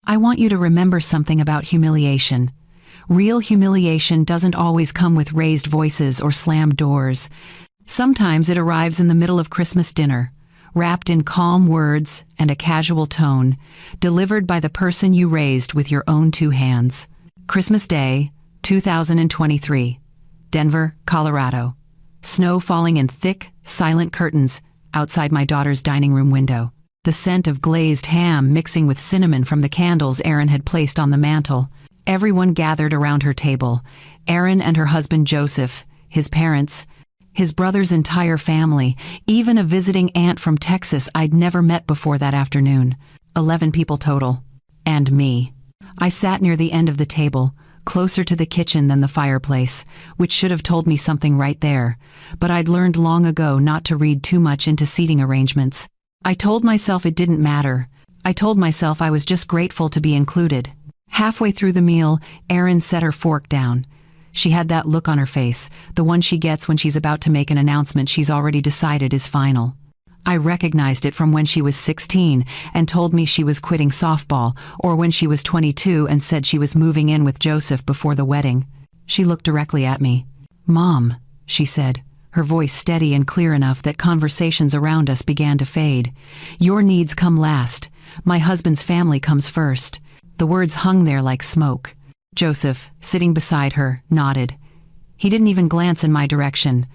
I want you to remember something about humiliation. Real humiliation doesn't always come with raised voices or slammed doors. Sometimes it arrives in the middle of Christmas dinner, wrapped in calm words and a casual tone, delivered by the person you raised with your own two hands. Christmas Day, 2023, Denver, Colorado. Snow falling in thick, silent curtains outside my daughter's dining room window. The scent of glazed ham mixing with cinnamon from the candles Erin had placed on the mantel. Everyone gathered around her table. Erin and her husband Joseph, his parents, his brother's entire family, even a visiting aunt from Texas I'd never met before that afternoon. 11 people total. And me. I sat near the end of the table, closer to the kitchen than the fireplace, which should have told me something right there, but I'd learned long ago not to read too much into seating arrangements. I told myself it didn't matter. I told myself I was just grateful to be included. Halfway through the meal, Erin set her fork down. She had that look on her face, the one she gets when she's about to make an announcement she's already decided is final. I recognized it from when she was 16 and told me she was quitting softball, or when she was 22 and said she was moving in with Joseph before the wedding. She looked directly at me. "Mom," she said, her voice steady and clear enough that conversations around us began to fade. "Your needs come last. My husband's family comes first." The words hung there like smoke. Joseph, sitting beside her, nodded. He didn't even glance in my direction.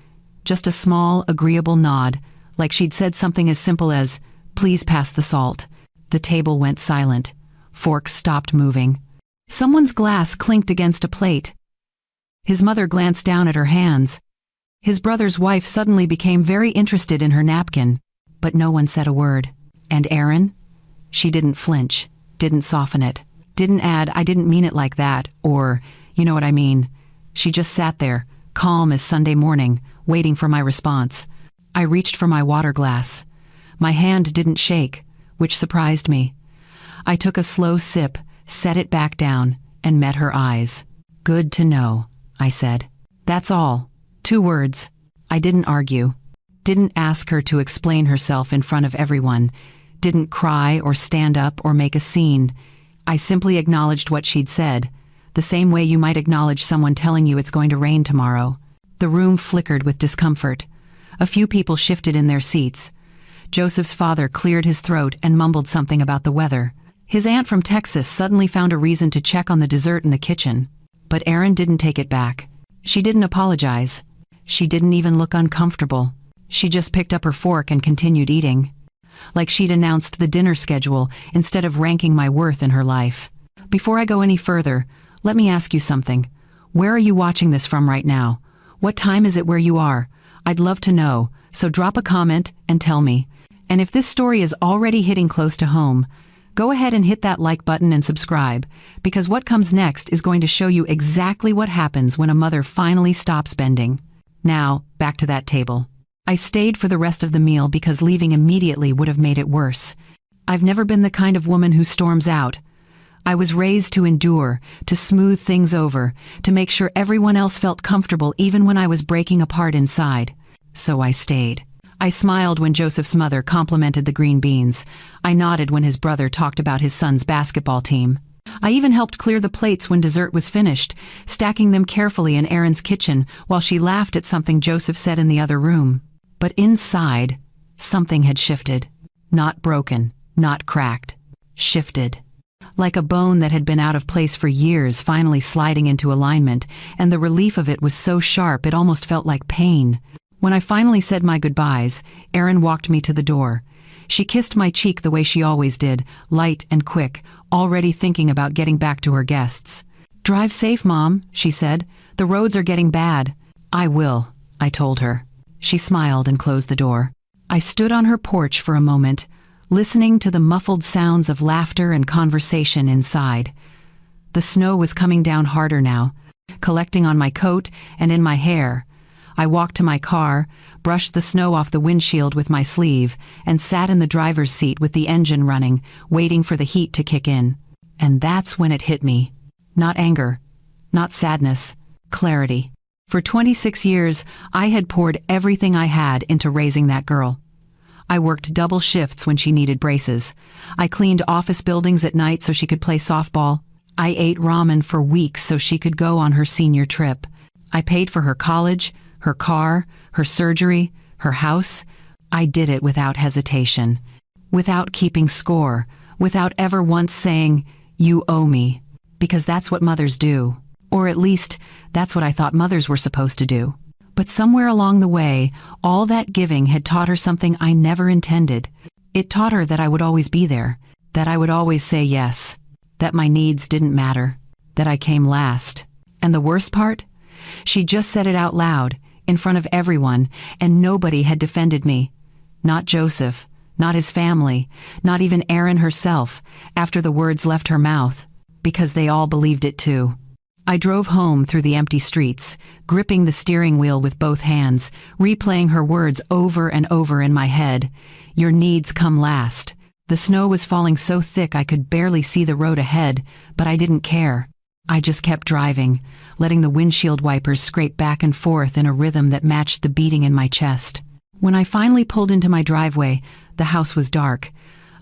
Just a small, agreeable nod, like she'd said something as simple as, "Please pass the salt." The table went silent. Forks stopped moving. Someone's glass clinked against a plate. His mother glanced down at her hands. His brother's wife suddenly became very interested in her napkin, but no one said a word. And Erin? She didn't flinch, didn't soften it. Didn't add, "I didn't mean it like that," or, "You know what I mean." She just sat there, calm as Sunday morning, waiting for my response. I reached for my water glass. My hand didn't shake, which surprised me. I took a slow sip, set it back down, and met her eyes. "Good to know," I said. That's all. 2 words. I didn't argue. Didn't ask her to explain herself in front of everyone. Didn't cry or stand up or make a scene. I simply acknowledged what she'd said, the same way you might acknowledge someone telling you it's going to rain tomorrow. The room flickered with discomfort. A few people shifted in their seats. Joseph's father cleared his throat and mumbled something about the weather. His aunt from Texas suddenly found a reason to check on the dessert in the kitchen. But Erin didn't take it back. She didn't apologize. She didn't even look uncomfortable. She just picked up her fork and continued eating. Like she'd announced the dinner schedule instead of ranking my worth in her life. Before I go any further, let me ask you something. Where are you watching this from right now? What time is it where you are? I'd love to know, so drop a comment and tell me. And if this story is already hitting close to home, go ahead and hit that like button and subscribe, because what comes next is going to show you exactly what happens when a mother finally stops bending. Now, back to that table. I stayed for the rest of the meal because leaving immediately would have made it worse. I've never been the kind of woman who storms out. I was raised to endure, to smooth things over, to make sure everyone else felt comfortable even when I was breaking apart inside. So I stayed. I smiled when Joseph's mother complimented the green beans. I nodded when his brother talked about his son's basketball team. I even helped clear the plates when dessert was finished, stacking them carefully in Erin's kitchen while she laughed at something Joseph said in the other room. But inside, something had shifted. Not broken, not cracked. Shifted. Like a bone that had been out of place for years finally sliding into alignment, and the relief of it was so sharp it almost felt like pain. When I finally said my goodbyes, Erin walked me to the door. She kissed my cheek the way she always did, light and quick, already thinking about getting back to her guests. "Drive safe, Mom," she said. "The roads are getting bad." "I will," I told her. She smiled and closed the door. I stood on her porch for a moment, listening to the muffled sounds of laughter and conversation inside. The snow was coming down harder now, collecting on my coat and in my hair. I walked to my car, brushed the snow off the windshield with my sleeve, and sat in the driver's seat with the engine running, waiting for the heat to kick in. And that's when it hit me. Not anger, not sadness, clarity. For 26 years, I had poured everything I had into raising that girl. I worked double shifts when she needed braces. I cleaned office buildings at night so she could play softball. I ate ramen for weeks so she could go on her senior trip. I paid for her college, her car, her surgery, her house. I did it without hesitation, without keeping score, without ever once saying, "You owe me," because that's what mothers do. Or at least, that's what I thought mothers were supposed to do. But somewhere along the way, all that giving had taught her something I never intended. It taught her that I would always be there, that I would always say yes, that my needs didn't matter, that I came last. And the worst part? She just said it out loud, in front of everyone, and nobody had defended me. Not Joseph, not his family, not even Erin herself, after the words left her mouth, because they all believed it too. I drove home through the empty streets, gripping the steering wheel with both hands, replaying her words over and over in my head. Your needs come last. The snow was falling so thick I could barely see the road ahead, but I didn't care. I just kept driving, letting the windshield wipers scrape back and forth in a rhythm that matched the beating in my chest. When I finally pulled into my driveway, the house was dark.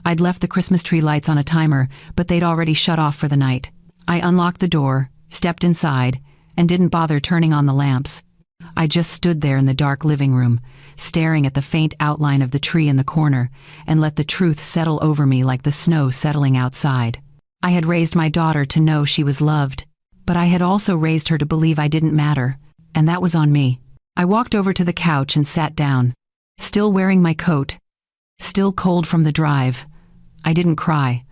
I'd left the Christmas tree lights on a timer, but they'd already shut off for the night. I unlocked the door, stepped inside, and didn't bother turning on the lamps. I just stood there in the dark living room, staring at the faint outline of the tree in the corner, and let the truth settle over me like the snow settling outside. I had raised my daughter to know she was loved, but I had also raised her to believe I didn't matter, and that was on me. I walked over to the couch and sat down, still wearing my coat, still cold from the drive. I didn't cry.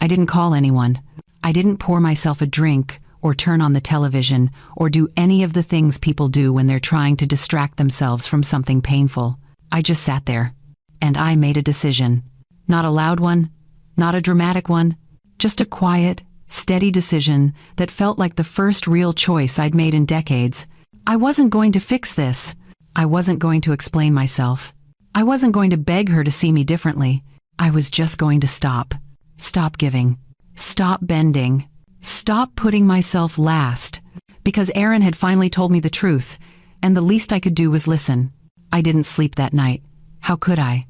I didn't call anyone. I didn't pour myself a drink or turn on the television, or do any of the things people do when they're trying to distract themselves from something painful. I just sat there, and I made a decision. Not a loud one, not a dramatic one, just a quiet, steady decision that felt like the first real choice I'd made in decades. I wasn't going to fix this. I wasn't going to explain myself. I wasn't going to beg her to see me differently. I was just going to stop. Stop giving. Stop bending. Stop putting myself last, because Erin had finally told me the truth, and the least I could do was listen. I didn't sleep that night. How could I?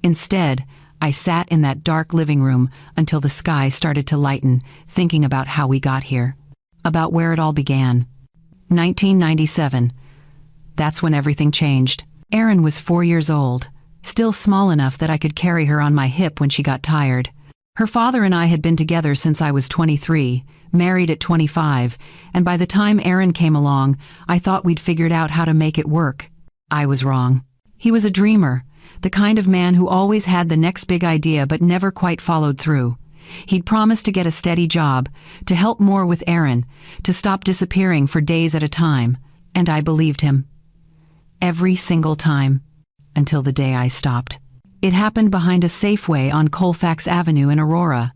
Instead, I sat in that dark living room until the sky started to lighten, thinking about how we got here, about where it all began. 1997. That's when everything changed. Erin was 4 years old, still small enough that I could carry her on my hip when she got tired. Her father and I had been together since I was 23, married at 25, and by the time Erin came along, I thought we'd figured out how to make it work. I was wrong. He was a dreamer, the kind of man who always had the next big idea but never quite followed through. He'd promised to get a steady job, to help more with Erin, to stop disappearing for days at a time, and I believed him. Every single time, until the day I stopped. It happened behind a Safeway on Colfax Avenue in Aurora.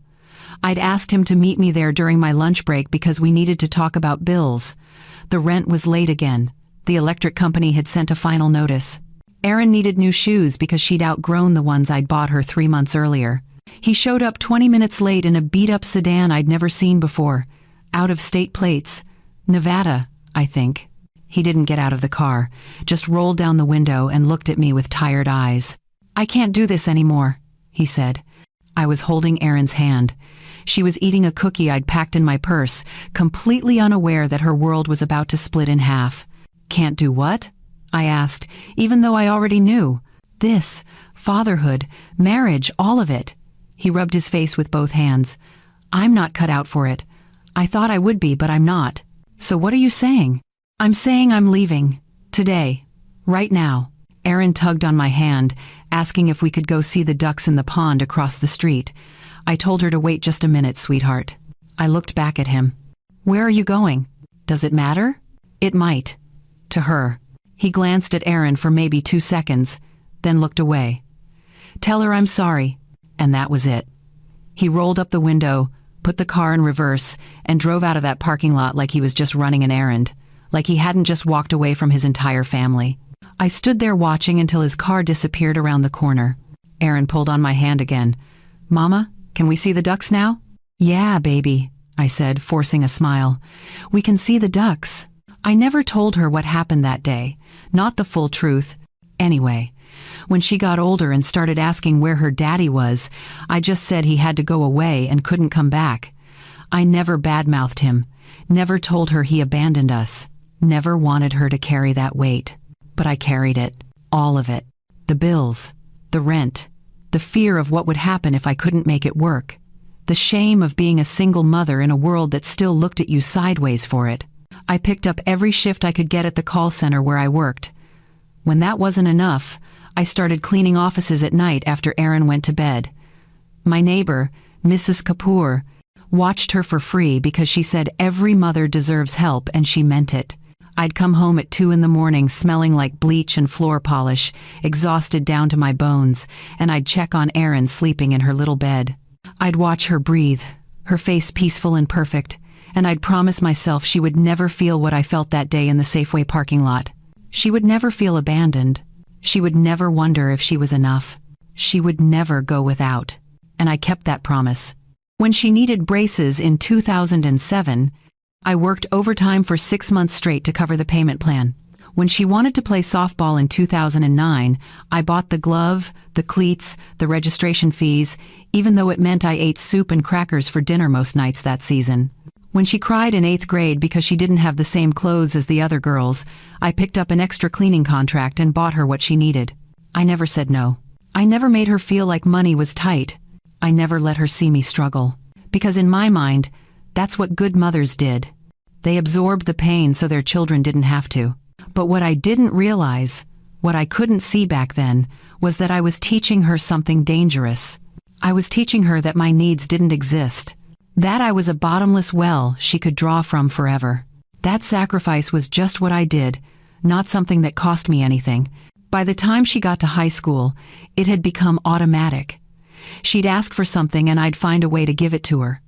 I'd asked him to meet me there during my lunch break because we needed to talk about bills. The rent was late again. The electric company had sent a final notice. Erin needed new shoes because she'd outgrown the ones I'd bought her 3 months earlier. He showed up 20 minutes late in a beat-up sedan I'd never seen before. Out-of-state plates. Nevada, I think. He didn't get out of the car, just rolled down the window and looked at me with tired eyes. "I can't do this anymore," he said. I was holding Erin's hand. She was eating a cookie I'd packed in my purse, completely unaware that her world was about to split in half. "Can't do what?" I asked, even though I already knew. "This, fatherhood, marriage, all of it." He rubbed his face with both hands. "I'm not cut out for it. I thought I would be, but I'm not. So what are you saying?" "I'm saying I'm leaving. Today. Right now." Erin tugged on my hand, asking if we could go see the ducks in the pond across the street. I told her to wait just a minute, sweetheart. I looked back at him. "Where are you going? Does it matter?" "It might." To her. He glanced at Erin for maybe 2 seconds, then looked away. "Tell her I'm sorry." And that was it. He rolled up the window, put the car in reverse, and drove out of that parking lot like he was just running an errand, like he hadn't just walked away from his entire family. I stood there watching until his car disappeared around the corner. Erin pulled on my hand again. "Mama, can we see the ducks now?" "Yeah, baby," I said, forcing a smile. "We can see the ducks." I never told her what happened that day, not the full truth. Anyway, When she got older and started asking where her daddy was, I just said he had to go away and couldn't come back. I never badmouthed him, never told her he abandoned us, never wanted her to carry that weight. But I carried it, all of it. The bills, the rent, the fear of what would happen if I couldn't make it work, the shame of being a single mother in a world that still looked at you sideways for it. I picked up every shift I could get at the call center where I worked. When that wasn't enough, I started cleaning offices at night after Aaron went to bed. My neighbor, Mrs. Kapoor, watched her for free because she said every mother deserves help, and she meant it. I'd come home at 2 a.m. smelling like bleach and floor polish, exhausted down to my bones, and I'd check on Erin sleeping in her little bed. I'd watch her breathe, her face peaceful and perfect, and I'd promise myself she would never feel what I felt that day in the Safeway parking lot. She would never feel abandoned. She would never wonder if she was enough. She would never go without. And I kept that promise. When she needed braces in 2007, I worked overtime for 6 months straight to cover the payment plan. When she wanted to play softball in 2009, I bought the glove, the cleats, the registration fees, even though it meant I ate soup and crackers for dinner most nights that season. When she cried in 8th grade because she didn't have the same clothes as the other girls, I picked up an extra cleaning contract and bought her what she needed. I never said no. I never made her feel like money was tight. I never let her see me struggle. Because in my mind, that's what good mothers did. They absorbed the pain so their children didn't have to. But what I didn't realize, what I couldn't see back then, was that I was teaching her something dangerous. I was teaching her that my needs didn't exist. That I was a bottomless well she could draw from forever. That sacrifice was just what I did, not something that cost me anything. By the time she got to high school, it had become automatic. She'd ask for something and I'd find a way to give it to her.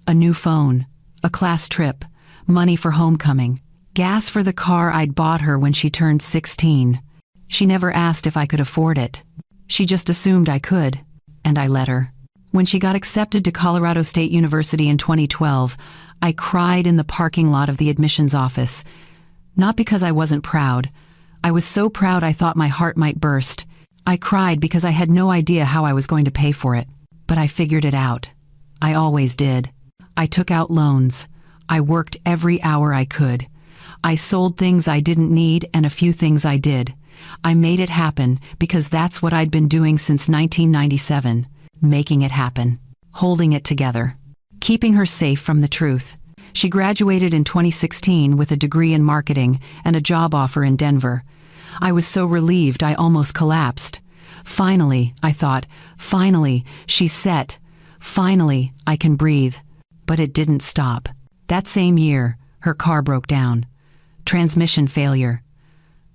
A new phone, a class trip, money for homecoming, gas for the car I'd bought her when she turned 16. She never asked if I could afford it. She just assumed I could, and I let her. When she got accepted to Colorado State University in 2012, I cried in the parking lot of the admissions office. Not because I wasn't proud. I was so proud I thought my heart might burst. I cried because I had no idea how I was going to pay for it. But I figured it out. I always did. I took out loans. I worked every hour I could. I sold things I didn't need and a few things I did. I made it happen because that's what I'd been doing since 1997. Making it happen. Holding it together. Keeping her safe from the truth. She graduated in 2016 with a degree in marketing and a job offer in Denver. I was so relieved I almost collapsed. Finally, I thought, finally, she's set. Finally, I can breathe. But it didn't stop. That same year, her car broke down. Transmission failure.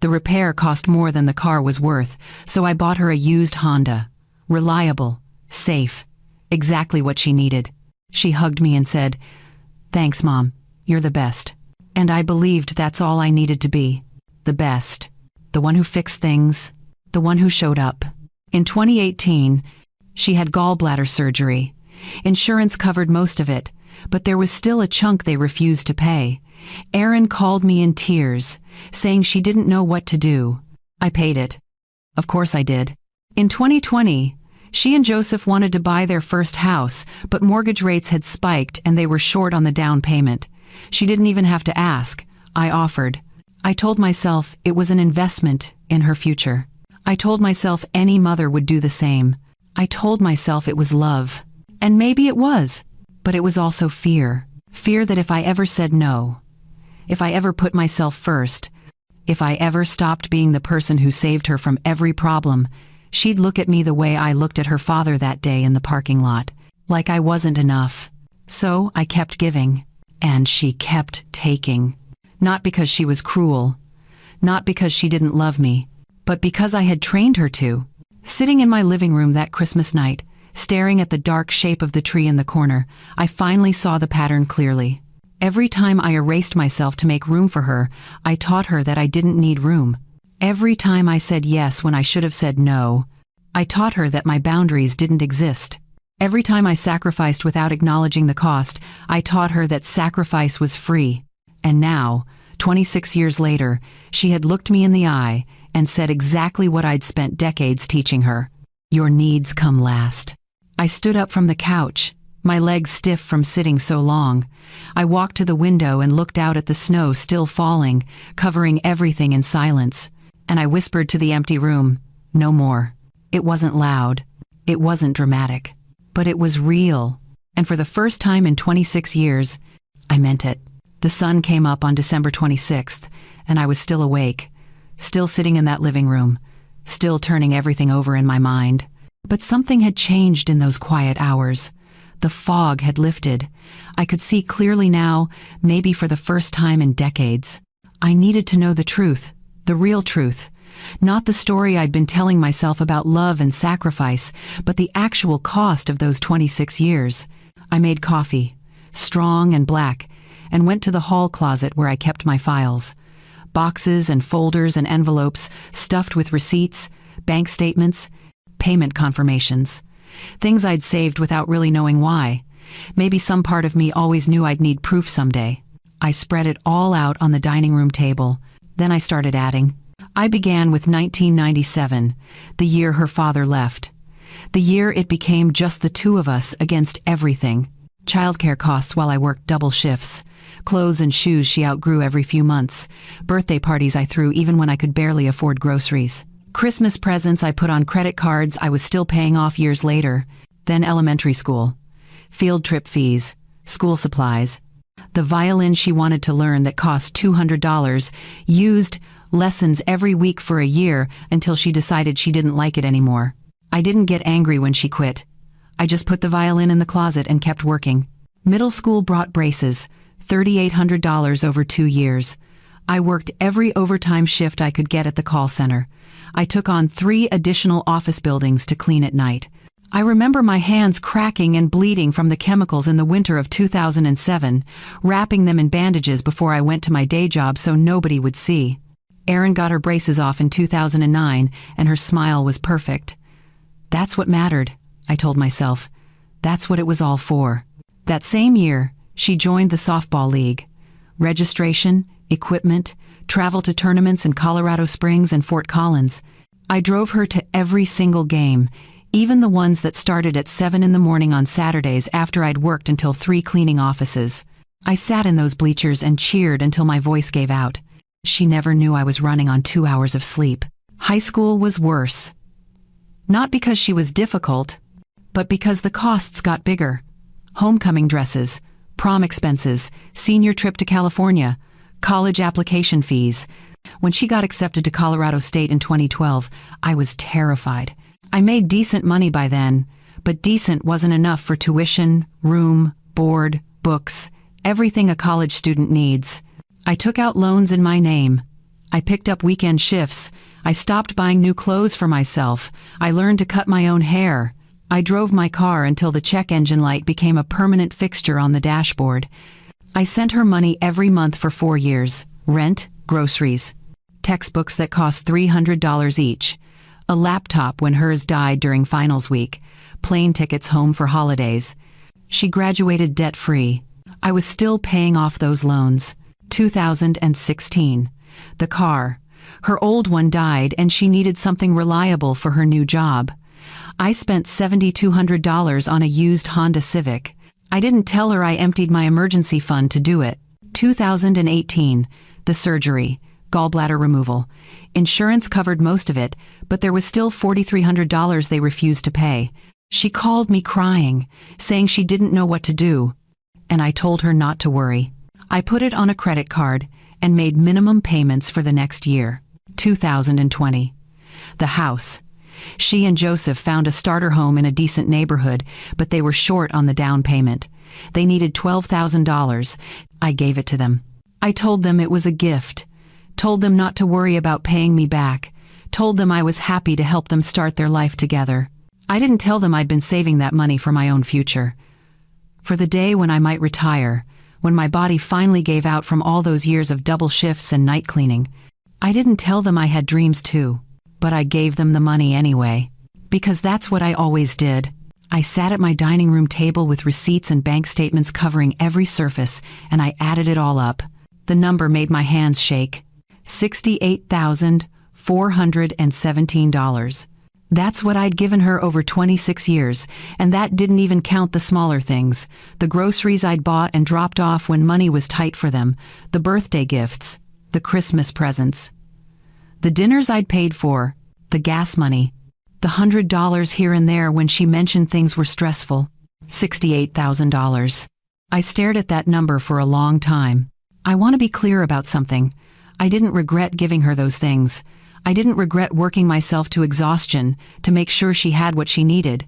The repair cost more than the car was worth, so I bought her a used Honda. Reliable. Safe. Exactly what she needed. She hugged me and said, "Thanks, Mom. You're the best." And I believed that's all I needed to be. The best. The one who fixed things. The one who showed up. In 2018, she had gallbladder surgery. Insurance covered most of it, but there was still a chunk they refused to pay. Erin called me in tears, saying she didn't know what to do. I paid it. Of course I did. In 2020, she and Joseph wanted to buy their first house, but mortgage rates had spiked and they were short on the down payment. She didn't even have to ask. I offered. I told myself it was an investment in her future. I told myself any mother would do the same. I told myself it was love. And maybe it was, but it was also fear. Fear that if I ever said no, if I ever put myself first, if I ever stopped being the person who saved her from every problem, she'd look at me the way I looked at her father that day in the parking lot, like I wasn't enough. So I kept giving, and she kept taking. Not because she was cruel, not because she didn't love me, but because I had trained her to. Sitting in my living room that Christmas night, staring at the dark shape of the tree in the corner, I finally saw the pattern clearly. Every time I erased myself to make room for her, I taught her that I didn't need room. Every time I said yes when I should have said no, I taught her that my boundaries didn't exist. Every time I sacrificed without acknowledging the cost, I taught her that sacrifice was free. And now, 26 years later, she had looked me in the eye, and said exactly what I'd spent decades teaching her. Your needs come last. I stood up from the couch, my legs stiff from sitting so long. I walked to the window and looked out at the snow still falling, covering everything in silence. And I whispered to the empty room, no more. It wasn't loud. It wasn't dramatic. But it was real. And for the first time in 26 years, I meant it. The sun came up on December 26th, and I was still awake, still sitting in that living room, still turning everything over in my mind. But something had changed in those quiet hours. The fog had lifted. I could see clearly now, maybe for the first time in decades. I needed to know the truth, the real truth. Not the story I'd been telling myself about love and sacrifice, but the actual cost of those 26 years. I made coffee, strong and black, and went to the hall closet where I kept my files. Boxes and folders and envelopes stuffed with receipts, bank statements, payment confirmations. Things I'd saved without really knowing why. Maybe some part of me always knew I'd need proof someday. I spread it all out on the dining room table. Then I started adding. I began with 1997, the year her father left. The year it became just the two of us against everything. Childcare costs while I worked double shifts. Clothes and shoes she outgrew every few months. Birthday parties I threw even when I could barely afford groceries. Christmas presents I put on credit cards I was still paying off years later. Then elementary school. Field trip fees. School supplies. The violin she wanted to learn that cost $200. Used lessons every week for a year until she decided she didn't like it anymore. I didn't get angry when she quit. I just put the violin in the closet and kept working. Middle school brought braces. $3,800 over 2 years. I worked every overtime shift I could get at the call center. I took on 3 additional office buildings to clean at night. I remember my hands cracking and bleeding from the chemicals in the winter of 2007, wrapping them in bandages before I went to my day job so nobody would see. Erin got her braces off in 2009, and her smile was perfect. That's what mattered, I told myself. That's what it was all for. That same year, she joined the softball league. Registration, equipment, travel to tournaments in Colorado Springs and Fort Collins. I drove her to every single game, even the ones that started at 7 in the morning on Saturdays after I'd worked until 3 cleaning offices. I sat in those bleachers and cheered until my voice gave out. She never knew I was running on 2 hours of sleep. High school was worse. Not because she was difficult, but because the costs got bigger. Homecoming dresses, prom expenses, senior trip to California, college application fees. When she got accepted to Colorado State in 2012, I was terrified. I made decent money by then, but decent wasn't enough for tuition, room, board, books, everything a college student needs. I took out loans in my name. I picked up weekend shifts. I stopped buying new clothes for myself. I learned to cut my own hair. I drove my car until the check engine light became a permanent fixture on the dashboard. I sent her money every month for 4 years. Rent, groceries, textbooks that cost $300 each, a laptop when hers died during finals week, plane tickets home for holidays. She graduated debt-free. I was still paying off those loans. 2016. The car. Her old one died and she needed something reliable for her new job. I spent $7,200 on a used Honda Civic. I didn't tell her I emptied my emergency fund to do it. 2018. The surgery. Gallbladder removal. Insurance covered most of it, but there was still $4,300 they refused to pay. She called me crying, saying she didn't know what to do. And I told her not to worry. I put it on a credit card and made minimum payments for the next year. 2020. The house. She and Joseph found a starter home in a decent neighborhood, but they were short on the down payment. They needed $12,000. I gave it to them. I told them it was a gift. Told them not to worry about paying me back. Told them I was happy to help them start their life together. I didn't tell them I'd been saving that money for my own future. For the day when I might retire, when my body finally gave out from all those years of double shifts and night cleaning. I didn't tell them I had dreams too, but I gave them the money anyway. Because that's what I always did. I sat at my dining room table with receipts and bank statements covering every surface, and I added it all up. The number made my hands shake. $417. That's what I'd given her over 26 years, and that didn't even count the smaller things, the groceries I'd bought and dropped off when money was tight for them, the birthday gifts, the Christmas presents, the dinners I'd paid for, the gas money, the $100 here and there when she mentioned things were stressful. $68,000. I stared at that number for a long time. I want to be clear about something. I didn't regret giving her those things. I didn't regret working myself to exhaustion to make sure she had what she needed.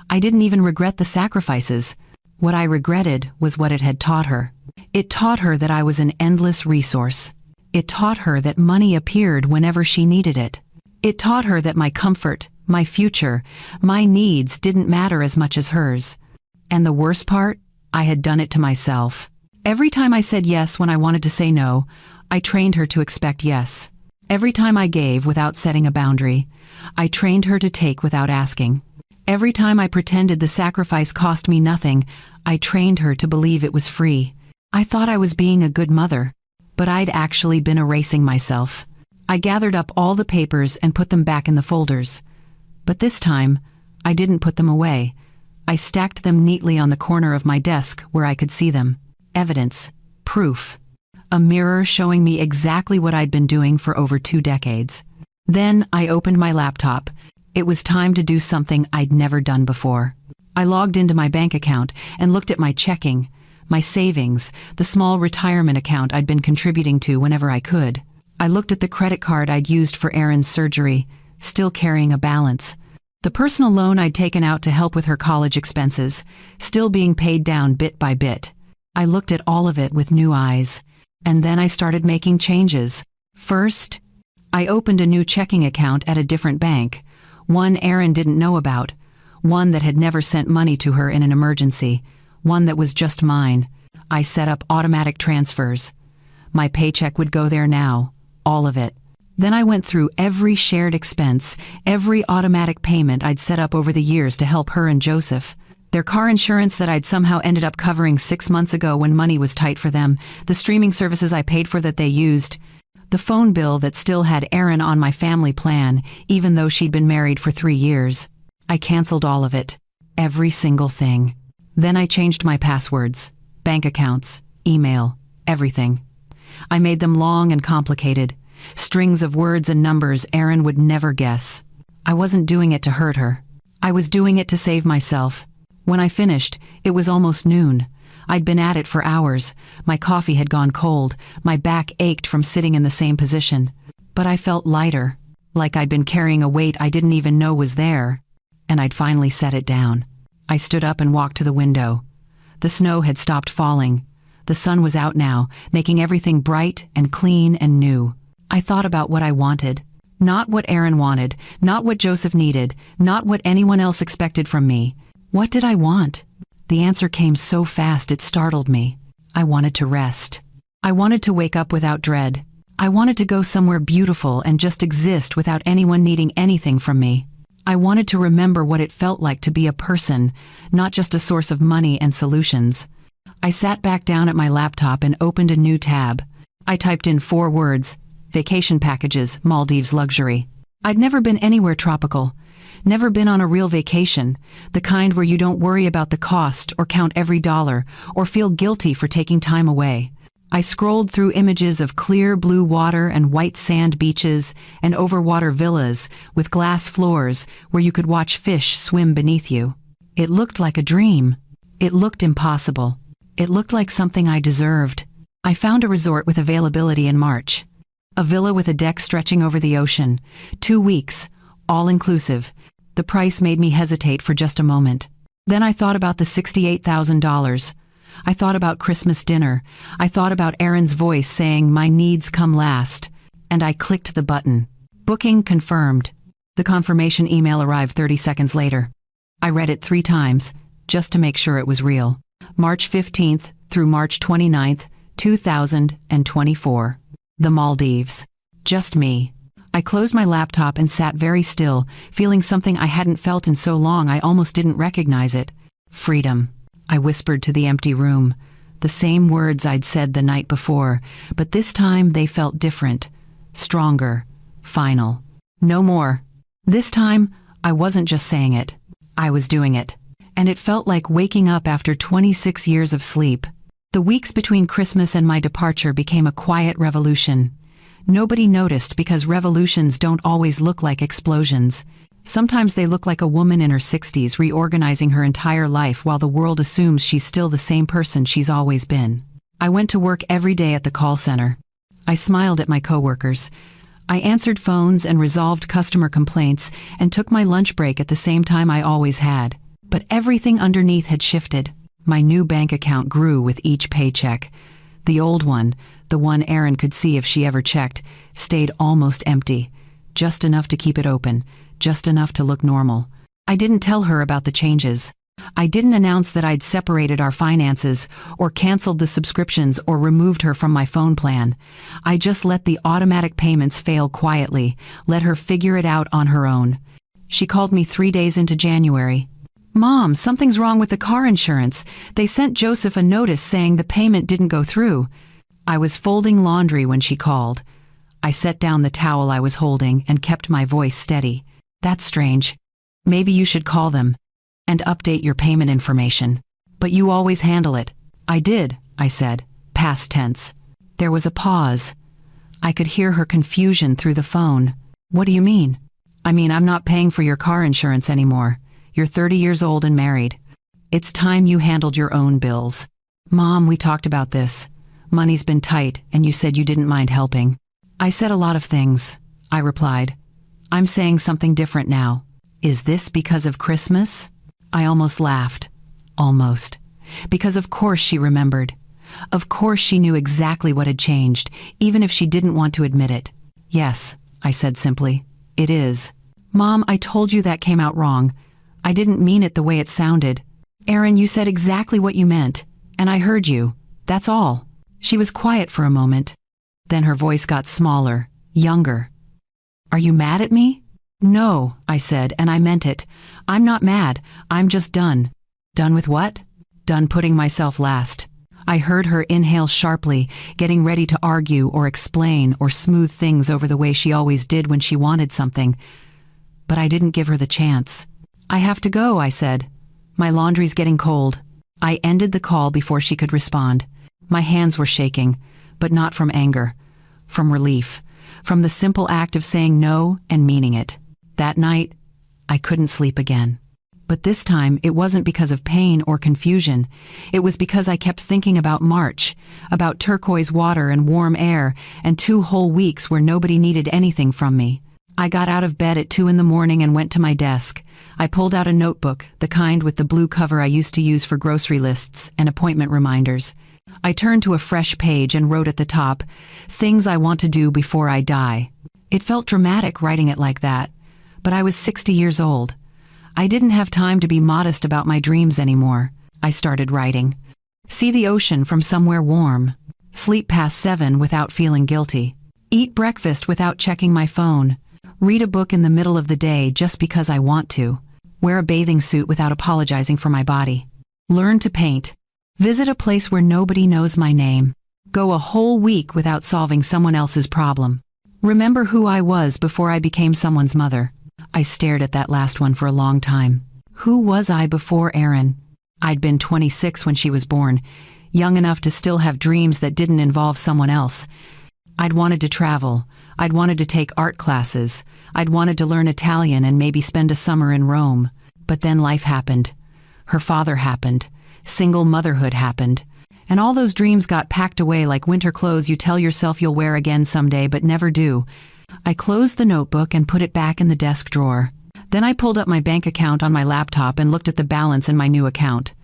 I didn't even regret the sacrifices. What I regretted was what it had taught her. It taught her that I was an endless resource. It taught her that money appeared whenever she needed it. It taught her that my comfort, my future, my needs didn't matter as much as hers. And the worst part, I had done it to myself. Every time I said yes when I wanted to say no, I trained her to expect yes. Every time I gave without setting a boundary, I trained her to take without asking. Every time I pretended the sacrifice cost me nothing, I trained her to believe it was free. I thought I was being a good mother, but I'd actually been erasing myself. I gathered up all the papers and put them back in the folders. But this time, I didn't put them away. I stacked them neatly on the corner of my desk where I could see them. Evidence. Proof. A mirror showing me exactly what I'd been doing for over 2 decades. Then I opened my laptop. It was time to do something I'd never done before. I logged into my bank account and looked at my checking, my savings, the small retirement account I'd been contributing to whenever I could. I looked at the credit card I'd used for Erin's surgery, still carrying a balance. The personal loan I'd taken out to help with her college expenses, still being paid down bit by bit. I looked at all of it with new eyes. And then I started making changes. First, I opened a new checking account at a different bank, one Erin didn't know about, one that had never sent money to her in an emergency, one that was just mine. I set up automatic transfers. My paycheck would go there now, all of it. Then I went through every shared expense, every automatic payment I'd set up over the years to help her and Joseph. Their car insurance that I'd somehow ended up covering 6 months ago when money was tight for them, the streaming services I paid for that they used, the phone bill that still had Erin on my family plan, even though she'd been married for 3 years. I canceled all of it. Every single thing. Then I changed my passwords, bank accounts, email, everything. I made them long and complicated, strings of words and numbers Erin would never guess. I wasn't doing it to hurt her. I was doing it to save myself. When I finished, it was almost noon. I'd been at it for hours. My coffee had gone cold. My back ached from sitting in the same position. But I felt lighter, like I'd been carrying a weight I didn't even know was there. And I'd finally set it down. I stood up and walked to the window. The snow had stopped falling. The sun was out now, making everything bright and clean and new. I thought about what I wanted. Not what Erin wanted, not what Joseph needed, not what anyone else expected from me. What did I want? The answer came so fast it startled me. I wanted to rest. I wanted to wake up without dread. I wanted to go somewhere beautiful and just exist without anyone needing anything from me. I wanted to remember what it felt like to be a person, not just a source of money and solutions. I sat back down at my laptop and opened a new tab. I typed in 4 words: vacation packages, Maldives luxury. I'd never been anywhere tropical. Never been on a real vacation, the kind where you don't worry about the cost or count every dollar or feel guilty for taking time away. I scrolled through images of clear blue water and white sand beaches and overwater villas with glass floors where you could watch fish swim beneath you. It looked like a dream. It looked impossible. It looked like something I deserved. I found a resort with availability in March. A villa with a deck stretching over the ocean. 2 weeks, all inclusive. The price made me hesitate for just a moment. Then I thought about the $68,000. I thought about Christmas dinner. I thought about Erin's voice saying, "My needs come last." And I clicked the button. Booking confirmed. The confirmation email arrived 30 seconds later. I read it 3 times, just to make sure it was real. March 15th through March 29th, 2024. The Maldives. Just me. I closed my laptop and sat very still, feeling something I hadn't felt in so long I almost didn't recognize it. Freedom. I whispered to the empty room. The same words I'd said the night before, but this time they felt different. Stronger. Final. No more. This time, I wasn't just saying it. I was doing it. And it felt like waking up after 26 years of sleep. The weeks between Christmas and my departure became a quiet revolution. Nobody noticed because revolutions don't always look like explosions. Sometimes they look like a woman in her 60s reorganizing her entire life while the world assumes she's still the same person she's always been. I went to work every day at the call center. I smiled at my coworkers. I answered phones and resolved customer complaints and took my lunch break at the same time I always had. But everything underneath had shifted. My new bank account grew with each paycheck. The old one, the one Erin could see if she ever checked, stayed almost empty. Just enough to keep it open, just enough to look normal. I didn't tell her about the changes. I didn't announce that I'd separated our finances, or canceled the subscriptions, or removed her from my phone plan. I just let the automatic payments fail quietly, let her figure it out on her own. She called me 3 days into January. "Mom, something's wrong with the car insurance. They sent Joseph a notice saying the payment didn't go through." I was folding laundry when she called. I set down the towel I was holding and kept my voice steady. "That's strange. Maybe you should call them and update your payment information. But you always handle it." "I did," I said, past tense. There was a pause. I could hear her confusion through the phone. "What do you mean?" "I mean, I'm not paying for your car insurance anymore. You're 30 years old and married. It's time you handled your own bills." "Mom, we talked about this. Money's been tight, and you said you didn't mind helping." "I said a lot of things," I replied. "I'm saying something different now." "Is this because of Christmas?" I almost laughed. Almost. Because of course she remembered. Of course she knew exactly what had changed, even if she didn't want to admit it. "Yes," I said simply. "It is." "Mom, I told you that came out wrong. I didn't mean it the way it sounded." "Erin, you said exactly what you meant, and I heard you. That's all." She was quiet for a moment. Then her voice got smaller, younger. "Are you mad at me?" "No," I said, and I meant it. "I'm not mad. I'm just done." "Done with what?" "Done putting myself last." I heard her inhale sharply, getting ready to argue or explain or smooth things over the way she always did when she wanted something. But I didn't give her the chance. "I have to go," I said. "My laundry's getting cold." I ended the call before she could respond. My hands were shaking, but not from anger, from relief, from the simple act of saying no and meaning it. That night, I couldn't sleep again. But this time, it wasn't because of pain or confusion. It was because I kept thinking about March, about turquoise water and warm air, and 2 whole weeks where nobody needed anything from me. I got out of bed at 2 in the morning and went to my desk. I pulled out a notebook, the kind with the blue cover I used to use for grocery lists and appointment reminders. I turned to a fresh page and wrote at the top, "Things I want to do before I die." It felt dramatic writing it like that, but I was 60 years old. I didn't have time to be modest about my dreams anymore. I started writing. See the ocean from somewhere warm. Sleep past 7 without feeling guilty. Eat breakfast without checking my phone. Read a book in the middle of the day just because I want to. Wear a bathing suit without apologizing for my body. Learn to paint. Visit a place where nobody knows my name. Go a whole week without solving someone else's problem. Remember who I was before I became someone's mother. I stared at that last one for a long time. Who was I before Erin? I'd been 26 when she was born, young enough to still have dreams that didn't involve someone else. I'd wanted to travel. I'd wanted to take art classes. I'd wanted to learn Italian and maybe spend a summer in Rome. But then life happened. Her father happened. Single motherhood happened. And all those dreams got packed away like winter clothes you tell yourself you'll wear again someday but never do. I closed the notebook and put it back in the desk drawer. Then I pulled up my bank account on my laptop and looked at the balance in my new account.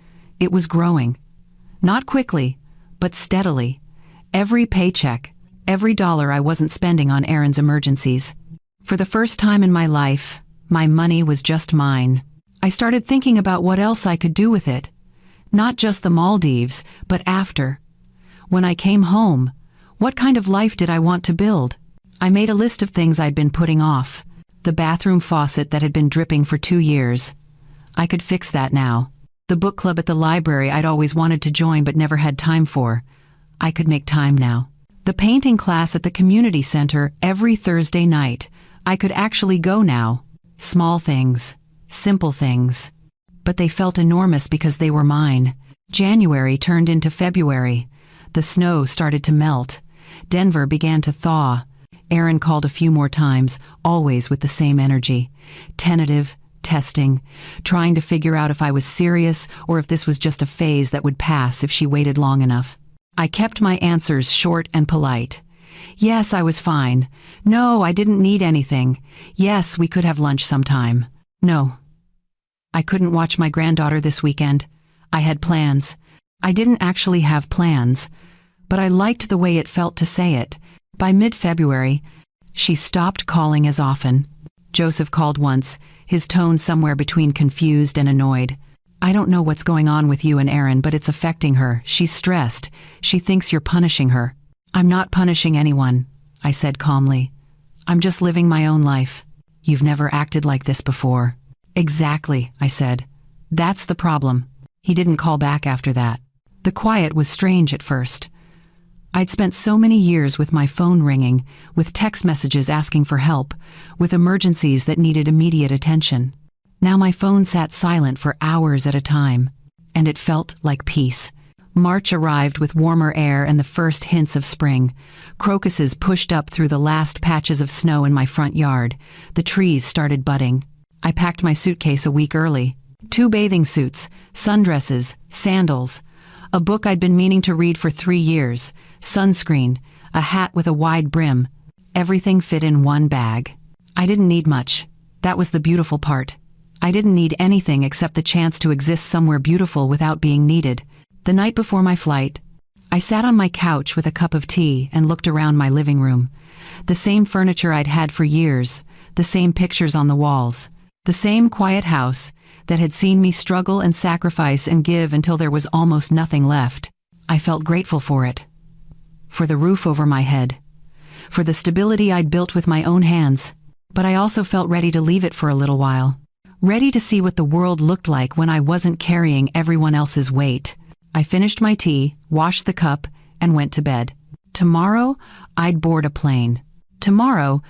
It was growing. Not quickly, but steadily. Every paycheck, every dollar I wasn't spending on Erin's emergencies. For the first time in my life, my money was just mine. I started thinking about what else I could do with it. Not just the Maldives, but after. When I came home, what kind of life did I want to build? I made a list of things I'd been putting off. The bathroom faucet that had been dripping for 2 years. I could fix that now. The book club at the library I'd always wanted to join but never had time for. I could make time now. The painting class at the community center every Thursday night. I could actually go now. Small things. Simple things. But they felt enormous because they were mine. January turned into February. The snow started to melt. Denver began to thaw. Aaron called a few more times, always with the same energy. Tentative, testing, trying to figure out if I was serious or if this was just a phase that would pass if she waited long enough. I kept my answers short and polite. Yes, I was fine. No, I didn't need anything. Yes, we could have lunch sometime. No. I couldn't watch my granddaughter this weekend. I had plans. I didn't actually have plans, but I liked the way it felt to say it. By mid-February, she stopped calling as often. Joseph called once, his tone somewhere between confused and annoyed. I don't know what's going on with you and Erin, but it's affecting her. She's stressed. She thinks you're punishing her. I'm not punishing anyone, I said calmly. I'm just living my own life. You've never acted like this before. Exactly, I said. That's the problem. He didn't call back after that. The quiet was strange at first. I'd spent so many years with my phone ringing, with text messages asking for help, with emergencies that needed immediate attention. Now my phone sat silent for hours at a time, and it felt like peace. March arrived with warmer air and the first hints of spring. Crocuses pushed up through the last patches of snow in my front yard. The trees started budding. I packed my suitcase a week early. 2 bathing suits, sundresses, sandals, a book I'd been meaning to read for 3 years, sunscreen, a hat with a wide brim. Everything fit in one bag. I didn't need much. That was the beautiful part. I didn't need anything except the chance to exist somewhere beautiful without being needed. The night before my flight, I sat on my couch with a cup of tea and looked around my living room. The same furniture I'd had for years, the same pictures on the walls, the same quiet house that had seen me struggle and sacrifice and give until there was almost nothing left. I felt grateful for it. For the roof over my head. For the stability I'd built with my own hands. But I also felt ready to leave it for a little while. Ready to see what the world looked like when I wasn't carrying everyone else's weight. I finished my tea, washed the cup, and went to bed. Tomorrow, I'd board a plane. Tomorrow,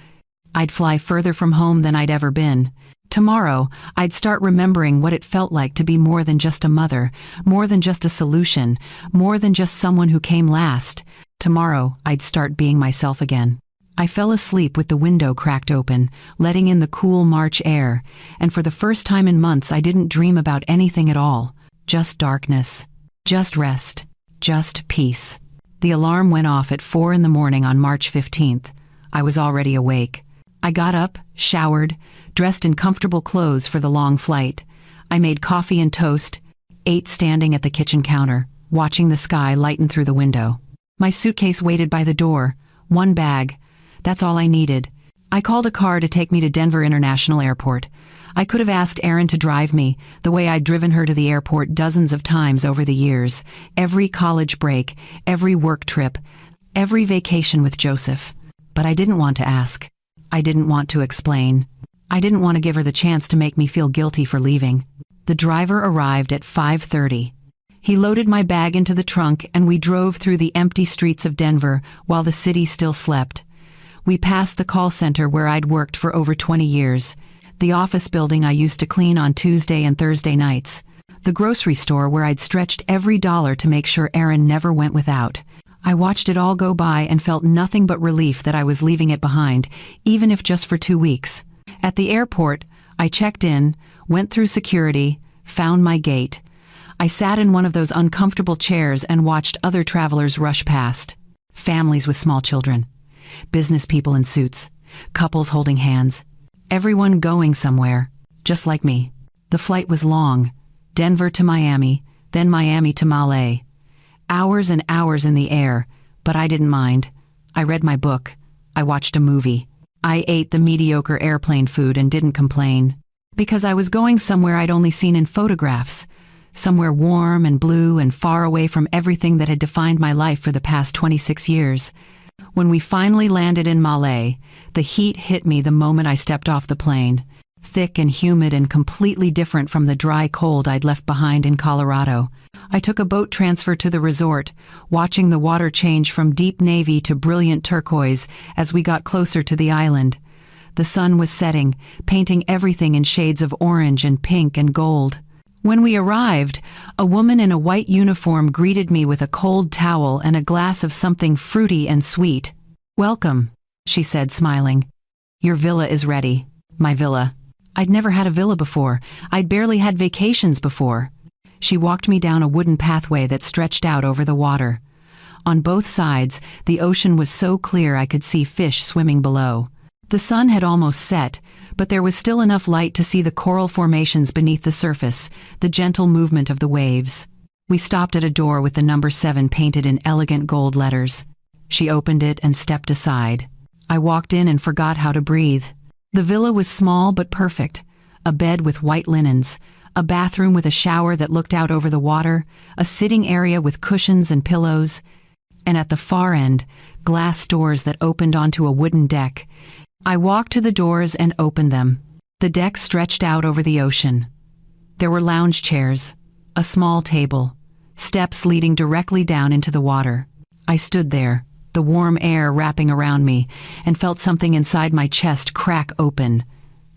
I'd fly further from home than I'd ever been. Tomorrow, I'd start remembering what it felt like to be more than just a mother, more than just a solution, more than just someone who came last. Tomorrow, I'd start being myself again. I fell asleep with the window cracked open, letting in the cool March air, and for the first time in months I didn't dream about anything at all. Just darkness. Just rest. Just peace. The alarm went off at 4 in the morning on March 15th. I was already awake. I got up, showered, dressed in comfortable clothes for the long flight. I made coffee and toast, ate standing at the kitchen counter, watching the sky lighten through the window. My suitcase waited by the door. 1 bag. That's all I needed. I called a car to take me to Denver International Airport. I could have asked Erin to drive me, the way I'd driven her to the airport dozens of times over the years. Every college break, every work trip, every vacation with Joseph. But I didn't want to ask. I didn't want to explain. I didn't want to give her the chance to make me feel guilty for leaving. The driver arrived at 5:30. He loaded my bag into the trunk and we drove through the empty streets of Denver while the city still slept. We passed the call center where I'd worked for over 20 years, the office building I used to clean on Tuesday and Thursday nights, the grocery store where I'd stretched every dollar to make sure Erin never went without. I watched it all go by and felt nothing but relief that I was leaving it behind, even if just for 2 weeks. At the airport, I checked in, went through security, found my gate. I sat in one of those uncomfortable chairs and watched other travelers rush past. Families with small children. Business people in suits. Couples holding hands. Everyone going somewhere, just like me. The flight was long. Denver to Miami, then Miami to Malé. Hours and hours in the air, but I didn't mind. I read my book. I watched a movie. I ate the mediocre airplane food and didn't complain. Because I was going somewhere I'd only seen in photographs. Somewhere warm and blue and far away from everything that had defined my life for the past 26 years. When we finally landed in Malé, the heat hit me the moment I stepped off the plane. Thick and humid and completely different from the dry cold I'd left behind in Colorado. I took a boat transfer to the resort, watching the water change from deep navy to brilliant turquoise as we got closer to the island. The sun was setting, painting everything in shades of orange and pink and gold. When we arrived, a woman in a white uniform greeted me with a cold towel and a glass of something fruity and sweet. "Welcome," she said, smiling. "Your villa is ready." My villa. I'd never had a villa before. I'd barely had vacations before. She walked me down a wooden pathway that stretched out over the water. On both sides, the ocean was so clear I could see fish swimming below. The sun had almost set, but there was still enough light to see the coral formations beneath the surface, the gentle movement of the waves. We stopped at a door with the number 7 painted in elegant gold letters. She opened it and stepped aside. I walked in and forgot how to breathe. The villa was small but perfect. A bed with white linens, a bathroom with a shower that looked out over the water, a sitting area with cushions and pillows, and at the far end, glass doors that opened onto a wooden deck. I walked to the doors and opened them. The deck stretched out over the ocean. There were lounge chairs, a small table, steps leading directly down into the water. I stood there, the warm air wrapping around me, and felt something inside my chest crack open.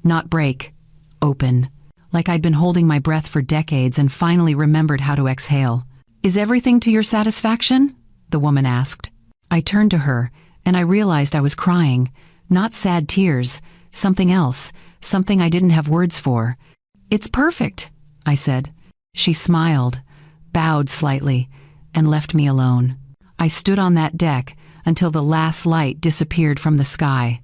Not break, open. Like I'd been holding my breath for decades and finally remembered how to exhale. "Is everything to your satisfaction?" the woman asked. I turned to her, and I realized I was crying. Not sad tears, something else, something I didn't have words for. "It's perfect," I said. She smiled, bowed slightly, and left me alone. I stood on that deck until the last light disappeared from the sky.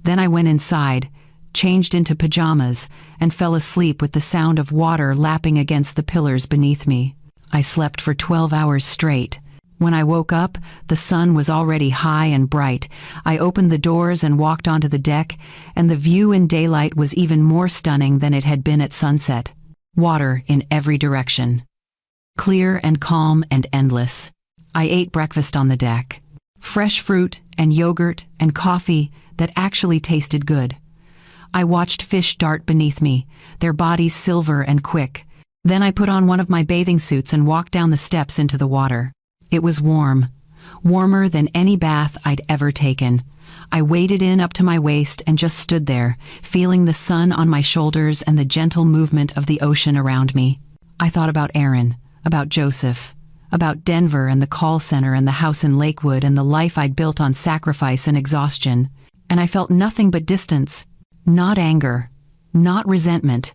Then I went inside, changed into pajamas, and fell asleep with the sound of water lapping against the pillars beneath me. I slept for 12 hours straight. When I woke up, the sun was already high and bright. I opened the doors and walked onto the deck, and the view in daylight was even more stunning than it had been at sunset. Water in every direction. Clear and calm and endless. I ate breakfast on the deck. Fresh fruit and yogurt and coffee that actually tasted good. I watched fish dart beneath me, their bodies silver and quick. Then I put on one of my bathing suits and walked down the steps into the water. It was warm, warmer than any bath I'd ever taken. I waded in up to my waist and just stood there, feeling the sun on my shoulders and the gentle movement of the ocean around me. I thought about Aaron, about Joseph, about Denver and the call center and the house in Lakewood and the life I'd built on sacrifice and exhaustion. And I felt nothing but distance. Not anger, not resentment,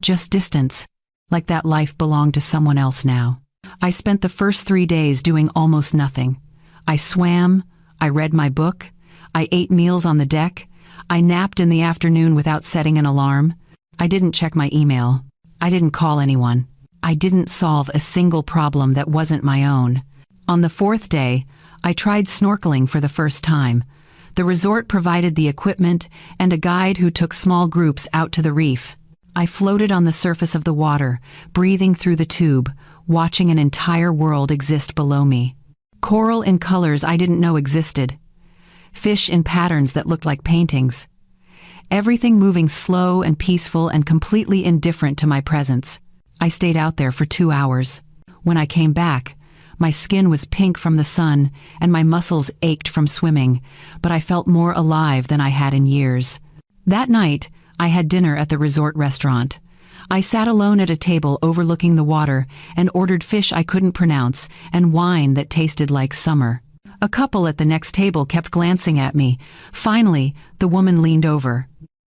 just distance, like that life belonged to someone else now. I spent the first 3 days doing almost nothing. I swam, I read my book, I ate meals on the deck, I napped in the afternoon without setting an alarm. I didn't check my email. I didn't call anyone. I didn't solve a single problem that wasn't my own. On the 4th day, I tried snorkeling for the first time. The resort provided the equipment and a guide who took small groups out to the reef. I floated on the surface of the water, breathing through the tube, watching an entire world exist below me. Coral in colors I didn't know existed. Fish in patterns that looked like paintings. Everything moving slow and peaceful and completely indifferent to my presence. I stayed out there for 2 hours. When I came back, my skin was pink from the sun and my muscles ached from swimming, but I felt more alive than I had in years. That night, I had dinner at the resort restaurant. I sat alone at a table overlooking the water and ordered fish I couldn't pronounce and wine that tasted like summer. A couple at the next table kept glancing at me. Finally, the woman leaned over.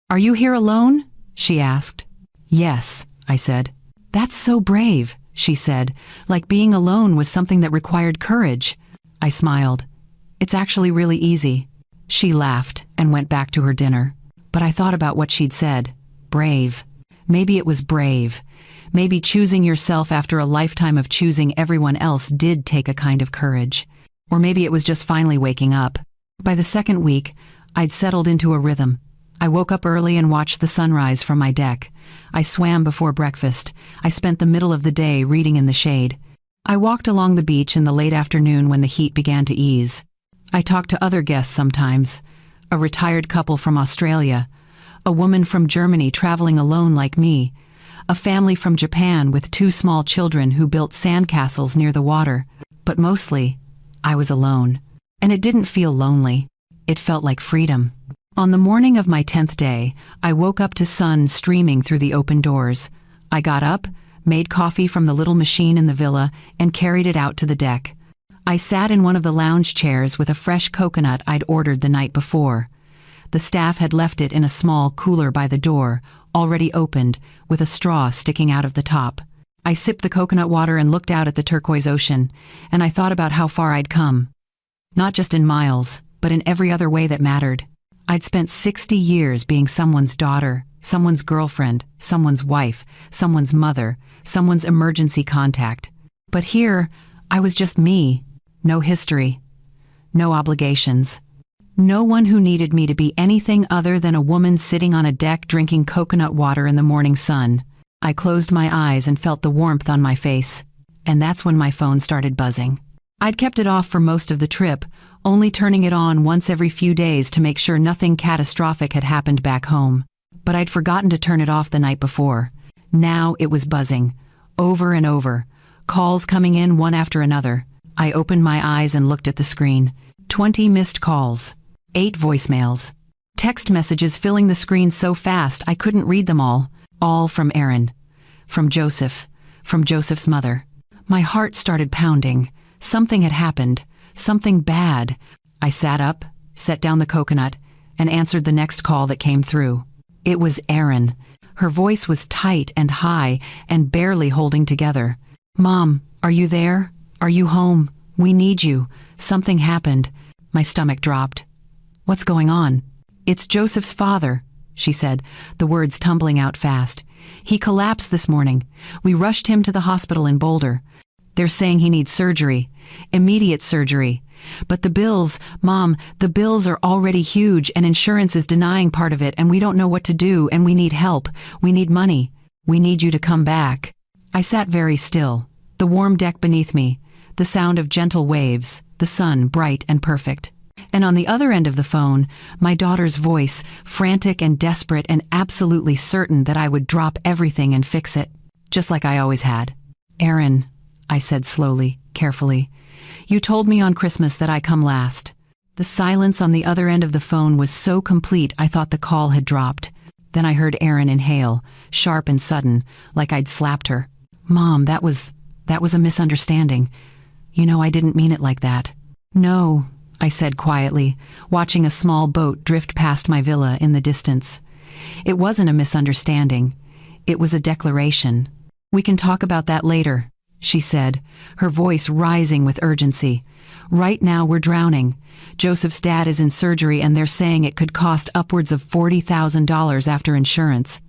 "Are you here alone?" she asked. "Yes," I said. "That's so brave," she said, like being alone was something that required courage. I smiled. "It's actually really easy." She laughed and went back to her dinner. But I thought about what she'd said. Brave. Maybe it was brave. Maybe choosing yourself after a lifetime of choosing everyone else did take a kind of courage. Or maybe it was just finally waking up. By the 2nd week, I'd settled into a rhythm. I woke up early and watched the sunrise from my deck. I swam before breakfast. I spent the middle of the day reading in the shade. I walked along the beach in the late afternoon when the heat began to ease. I talked to other guests sometimes. A retired couple from Australia, a woman from Germany traveling alone like me, a family from Japan with 2 small children who built sandcastles near the water. But mostly, I was alone. And it didn't feel lonely. It felt like freedom. On the morning of my 10th day, I woke up to sun streaming through the open doors. I got up, made coffee from the little machine in the villa, and carried it out to the deck. I sat in one of the lounge chairs with a fresh coconut I'd ordered the night before. The staff had left it in a small cooler by the door, already opened, with a straw sticking out of the top. I sipped the coconut water and looked out at the turquoise ocean, and I thought about how far I'd come. Not just in miles, but in every other way that mattered. I'd spent 60 years being someone's daughter, someone's girlfriend, someone's wife, someone's mother, someone's emergency contact. But here, I was just me. No history. No obligations. No one who needed me to be anything other than a woman sitting on a deck drinking coconut water in the morning sun. I closed my eyes and felt the warmth on my face. And that's when my phone started buzzing. I'd kept it off for most of the trip, only turning it on once every few days to make sure nothing catastrophic had happened back home. But I'd forgotten to turn it off the night before. Now it was buzzing. Over and over. Calls coming in one after another. I opened my eyes and looked at the screen. 20 missed calls. 8 voicemails. Text messages filling the screen so fast I couldn't read them all. All from Aaron. From Joseph. From Joseph's mother. My heart started pounding. Something had happened. Something bad. I sat up, set down the coconut, and answered the next call that came through. It was Erin. Her voice was tight and high and barely holding together. "Mom, are you there? Are you home? We need you. Something happened." My stomach dropped. "What's going on?" "It's Joseph's father," she said, the words tumbling out fast. "He collapsed this morning. We rushed him to the hospital in Boulder. They're saying he needs surgery. Immediate surgery. But the bills, Mom, the bills are already huge and insurance is denying part of it and we don't know what to do and we need help. We need money. We need you to come back." I sat very still. The warm deck beneath me. The sound of gentle waves. The sun bright and perfect. And on the other end of the phone, my daughter's voice, frantic and desperate and absolutely certain that I would drop everything and fix it. Just like I always had. "Aaron," I said slowly, carefully. "You told me on Christmas that I come last." The silence on the other end of the phone was so complete I thought the call had dropped. Then I heard Erin inhale, sharp and sudden, like I'd slapped her. "Mom, that was a misunderstanding. You know I didn't mean it like that." "No," I said quietly, watching a small boat drift past my villa in the distance. "It wasn't a misunderstanding. It was a declaration. We can talk about that later," she said, her voice rising with urgency. "Right now we're drowning. Joseph's dad is in surgery and they're saying it could cost upwards of $40,000 after insurance.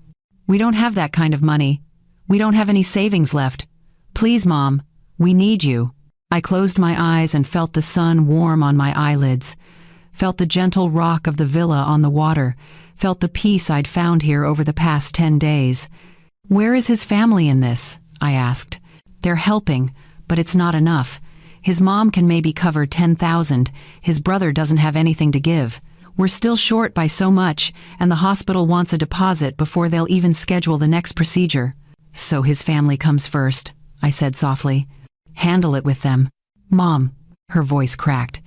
We don't have that kind of money. We don't have any savings left. Please, Mom, we need you." I closed my eyes and felt the sun warm on my eyelids, felt the gentle rock of the villa on the water, felt the peace I'd found here over the past 10 days. "Where is his family in this?" I asked. "They're helping, but it's not enough. His mom can maybe cover $10,000. His brother doesn't have anything to give. We're still short by so much, and the hospital wants a deposit before they'll even schedule the next procedure." "So his family comes first," I said softly. "Handle it with them." "Mom," her voice cracked.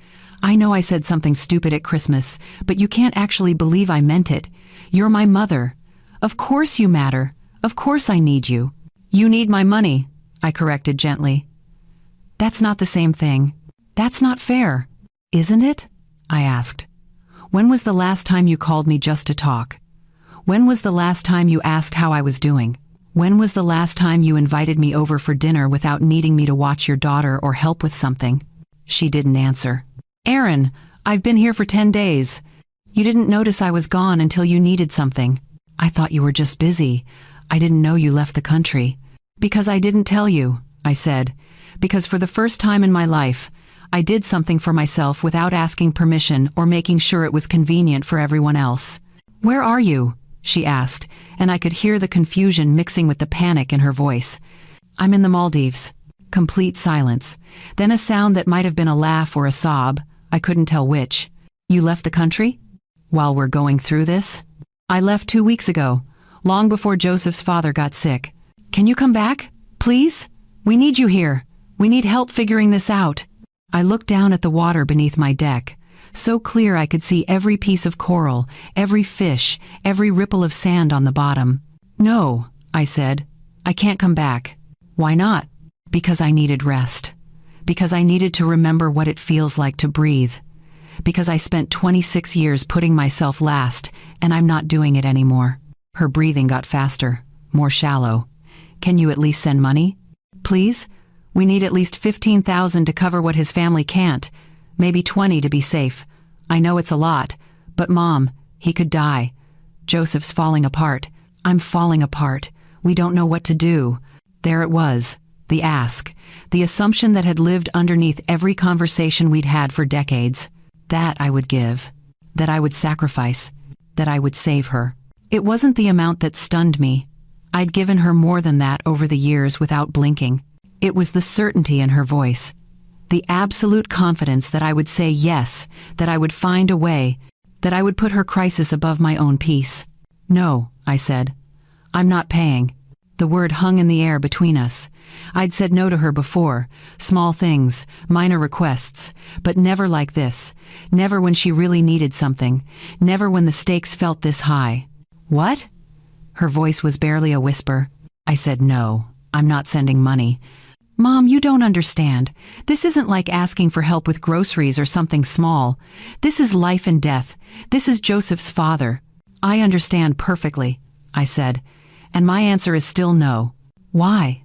"I know I said something stupid at Christmas, but you can't actually believe I meant it. You're my mother. Of course you matter. Of course I need you." "You need my money," I corrected gently. "That's not the same thing. That's not fair." "Isn't it?" I asked. "When was the last time you called me just to talk? When was the last time you asked how I was doing? When was the last time you invited me over for dinner without needing me to watch your daughter or help with something?" She didn't answer. "Aaron, I've been here for 10 days. You didn't notice I was gone until you needed something. I thought you were just busy. I didn't know you left the country." "Because I didn't tell you," I said. "Because for the first time in my life, I did something for myself without asking permission or making sure it was convenient for everyone else." "Where are you?" she asked, and I could hear the confusion mixing with the panic in her voice. "I'm in the Maldives." Complete silence. Then a sound that might have been a laugh or a sob. I couldn't tell which. "You left the country? While we're going through this?" "I left 2 weeks ago, long before Joseph's father got sick." "Can you come back? Please? We need you here. We need help figuring this out." I looked down at the water beneath my deck, So clear I could see every piece of coral, every fish, every ripple of sand on the bottom. "No," I said. "I can't come back." "Why not?" "Because I needed rest. Because I needed to remember what it feels like to breathe. Because I spent 26 years putting myself last, and I'm not doing it anymore." Her breathing got faster, more shallow. "Can you at least send money? Please? We need at least 15,000 to cover what his family can't. Maybe 20 to be safe. I know it's a lot, but Mom, he could die. Joseph's falling apart. I'm falling apart. We don't know what to do." There it was, the ask, the assumption that had lived underneath every conversation we'd had for decades. That I would give. That I would sacrifice. That I would save her. It wasn't the amount that stunned me. I'd given her more than that over the years without blinking. It was the certainty in her voice. The absolute confidence that I would say yes, that I would find a way, that I would put her crisis above my own peace. "No," I said. "I'm not paying." The word hung in the air between us. I'd said no to her before, small things, minor requests, but never like this, never when she really needed something, never when the stakes felt this high. "What?" Her voice was barely a whisper. I said, "No, I'm not sending money." "Mom, you don't understand. This isn't like asking for help with groceries or something small. This is life and death. This is Joseph's father." "I understand perfectly," I said, and my answer is still no. "Why?"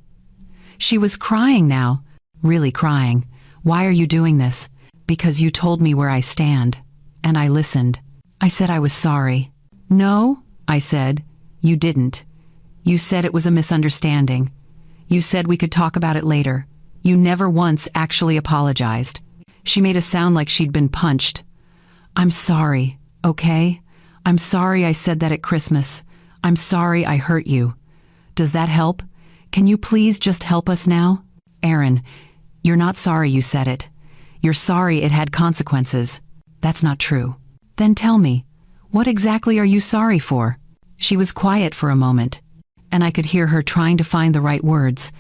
She was crying now, really crying. "Why are you doing this?" "Because you told me where I stand." And I listened. I said I was sorry. "No," I said, "you didn't. You said it was a misunderstanding. You said we could talk about it later. You never once actually apologized." She made a sound like she'd been punched. "I'm sorry, okay? I'm sorry I said that at Christmas. I'm sorry I hurt you. Does that help? Can you please just help us now?" "Aaron, you're not sorry you said it. You're sorry it had consequences." "That's not true." "Then tell me, what exactly are you sorry for?" She was quiet for a moment, and I could hear her trying to find the right words,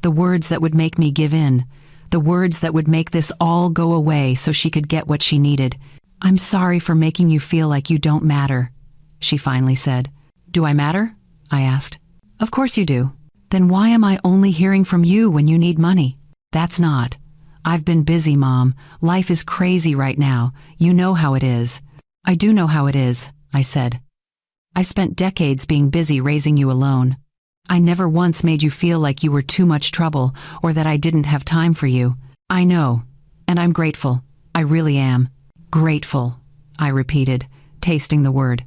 the words that would make me give in, the words that would make this all go away so she could get what she needed. "I'm sorry for making you feel like you don't matter," she finally said. "Do I matter?" I asked. "Of course you do. Then why am I only hearing from you when you need money?" "That's not. I've been busy, Mom. Life is crazy right now. You know how it is." "I do know how it is," I said. "I spent decades being busy raising you alone. I never once made you feel like you were too much trouble or that I didn't have time for you. I know, and I'm grateful. I really am. Grateful," I repeated, tasting the word.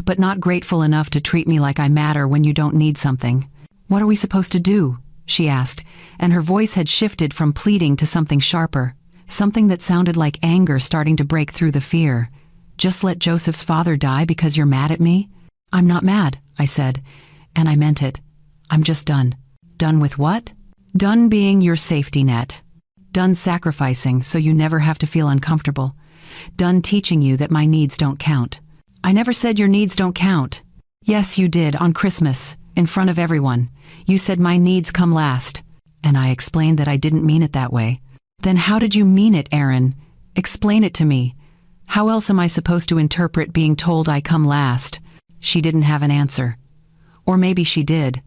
"But not grateful enough to treat me like I matter when you don't need something." "What are we supposed to do?" she asked, and her voice had shifted from pleading to something sharper, something that sounded like anger starting to break through the fear. "Just let Joseph's father die because you're mad at me?" "I'm not mad," I said, and I meant it. "I'm just done." "Done with what?" "Done being your safety net. Done sacrificing so you never have to feel uncomfortable. Done teaching you that my needs don't count." "I never said your needs don't count." "Yes, you did, on Christmas, in front of everyone. You said my needs come last." And I explained that I didn't mean it that way. "Then how did you mean it, Aaron? Explain it to me. How else am I supposed to interpret being told I come last?" She didn't have an answer. Or maybe she did,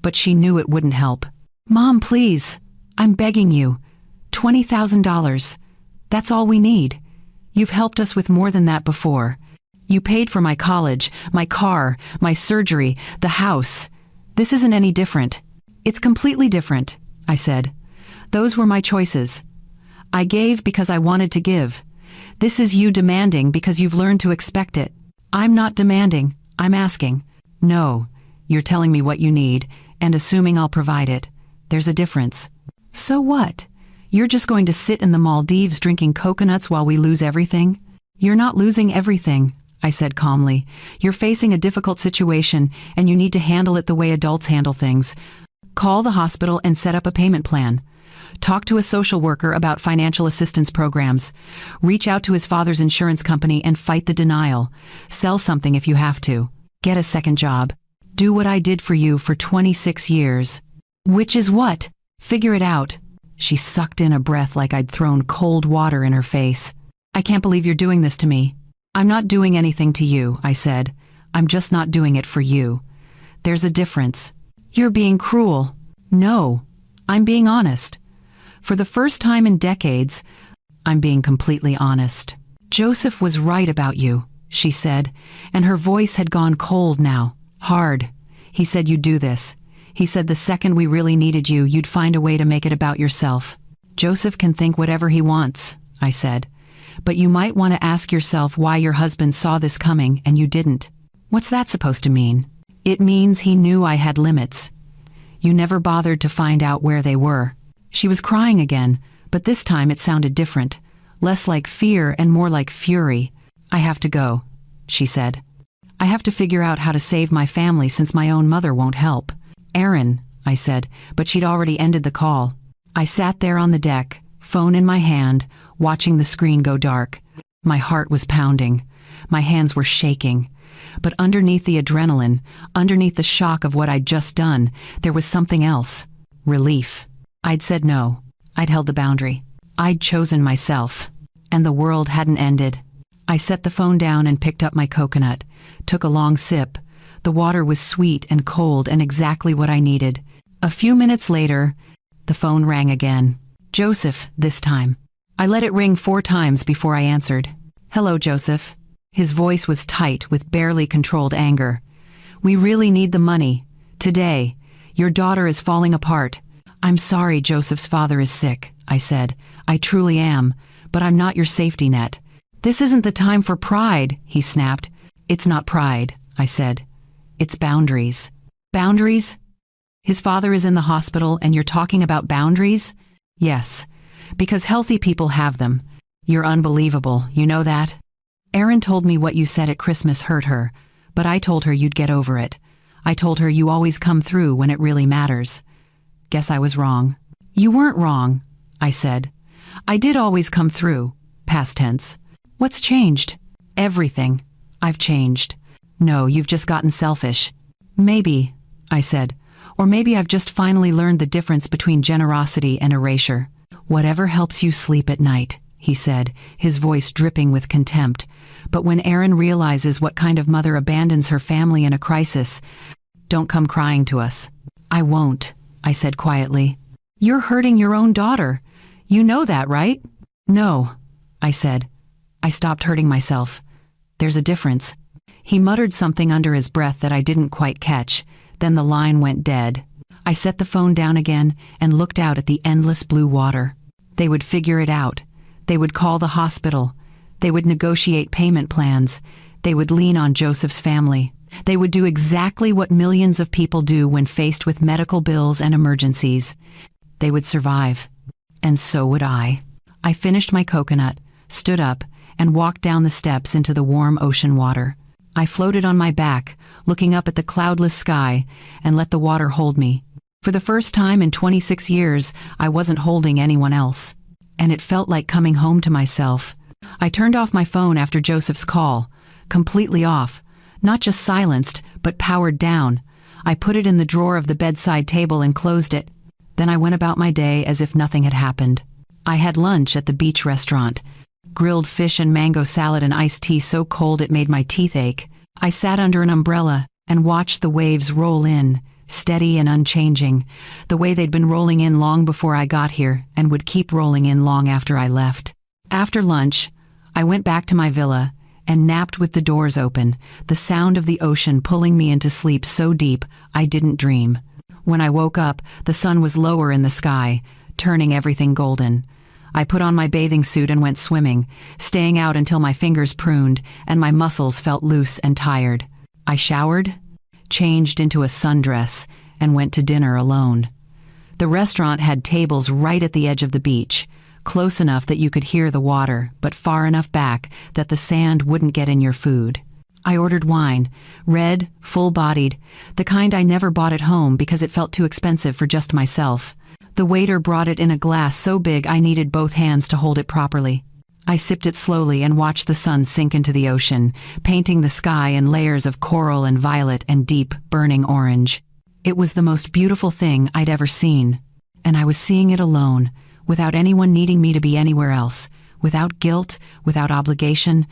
but she knew it wouldn't help. "Mom, please, I'm begging you. $20,000. That's all we need. You've helped us with more than that before. You paid for my college, my car, my surgery, the house. This isn't any different. It's completely different," I said. "Those were my choices. I gave because I wanted to give. This is you demanding because you've learned to expect it. I'm not demanding, I'm asking." "No, you're telling me what you need, and assuming I'll provide it. There's a difference." "So what? You're just going to sit in the Maldives drinking coconuts while we lose everything?" "You're not losing everything," I said calmly. "You're facing a difficult situation, and you need to handle it the way adults handle things. Call the hospital and set up a payment plan. Talk to a social worker about financial assistance programs. Reach out to his father's insurance company and fight the denial. Sell something if you have to. Get a second job. Do what I did for you for 26 years. "Which is what? Figure it out." She sucked in a breath like I'd thrown cold water in her face. I can't believe you're doing this to me. I'm not doing anything to you, I said. I'm just not doing it for you. There's a difference. You're being cruel. No, I'm being honest. For the first time in decades, I'm being completely honest. Joseph was right about you, she said, and her voice had gone cold now, hard. He said you'd do this. He said the second we really needed you, you'd find a way to make it about yourself. Joseph can think whatever he wants, I said. But you might want to ask yourself why your husband saw this coming and you didn't. What's that supposed to mean? It means he knew I had limits. You never bothered to find out where they were. She was crying again, but this time it sounded different. Less like fear and more like fury. I have to go, she said. I have to figure out how to save my family since my own mother won't help. Erin, I said, but she'd already ended the call. I sat there on the deck, phone in my hand, watching the screen go dark. My heart was pounding. My hands were shaking. But underneath the adrenaline, underneath the shock of what I'd just done, there was something else. Relief. I'd said no. I'd held the boundary. I'd chosen myself. And the world hadn't ended. I set the phone down and picked up my coconut, took a long sip. The water was sweet and cold and exactly what I needed. A few minutes later, the phone rang again. Joseph, this time. I let it ring 4 times before I answered. Hello, Joseph. His voice was tight with barely controlled anger. We really need the money. Today. Your daughter is falling apart. I'm sorry Joseph's father is sick, I said. I truly am, but I'm not your safety net. This isn't the time for pride, he snapped. It's not pride, I said. It's boundaries. Boundaries? His father is in the hospital and you're talking about boundaries? Yes, because healthy people have them. You're unbelievable, you know that? Erin told me what you said at Christmas hurt her, but I told her you'd get over it. I told her you always come through when it really matters. Guess I was wrong. You weren't wrong, I said. I did always come through, past tense. What's changed? Everything. I've changed. No, you've just gotten selfish. Maybe, I said. Or maybe I've just finally learned the difference between generosity and erasure. Whatever helps you sleep at night, he said, his voice dripping with contempt. But when Erin realizes what kind of mother abandons her family in a crisis, don't come crying to us. I won't, I said quietly. You're hurting your own daughter. You know that, right? No, I said. I stopped hurting myself. There's a difference. He muttered something under his breath that I didn't quite catch. Then the line went dead. I set the phone down again and looked out at the endless blue water. They would figure it out. They would call the hospital. They would negotiate payment plans. They would lean on Joseph's family. They would do exactly what millions of people do when faced with medical bills and emergencies. They would survive. And so would I. I finished my coconut, stood up, and walked down the steps into the warm ocean water. I floated on my back, looking up at the cloudless sky, and let the water hold me. For the first time in 26 years, I wasn't holding anyone else. And it felt like coming home to myself. I turned off my phone after Joseph's call, completely off, not just silenced, but powered down. I put it in the drawer of the bedside table and closed it. Then I went about my day as if nothing had happened. I had lunch at the beach restaurant. Grilled fish and mango salad and iced tea so cold it made my teeth ache. I sat under an umbrella and watched the waves roll in, steady and unchanging, the way they'd been rolling in long before I got here and would keep rolling in long after I left. After lunch, I went back to my villa and napped with the doors open, the sound of the ocean pulling me into sleep so deep I didn't dream. When I woke up, the sun was lower in the sky, turning everything golden. I put on my bathing suit and went swimming, staying out until my fingers pruned and my muscles felt loose and tired. I showered, changed into a sundress, and went to dinner alone. The restaurant had tables right at the edge of the beach, close enough that you could hear the water, but far enough back that the sand wouldn't get in your food. I ordered wine, red, full-bodied, the kind I never bought at home because it felt too expensive for just myself. The waiter brought it in a glass so big I needed both hands to hold it properly. I sipped it slowly and watched the sun sink into the ocean, painting the sky in layers of coral and violet and deep, burning orange. It was the most beautiful thing I'd ever seen. And I was seeing it alone, without anyone needing me to be anywhere else, without guilt, without obligation,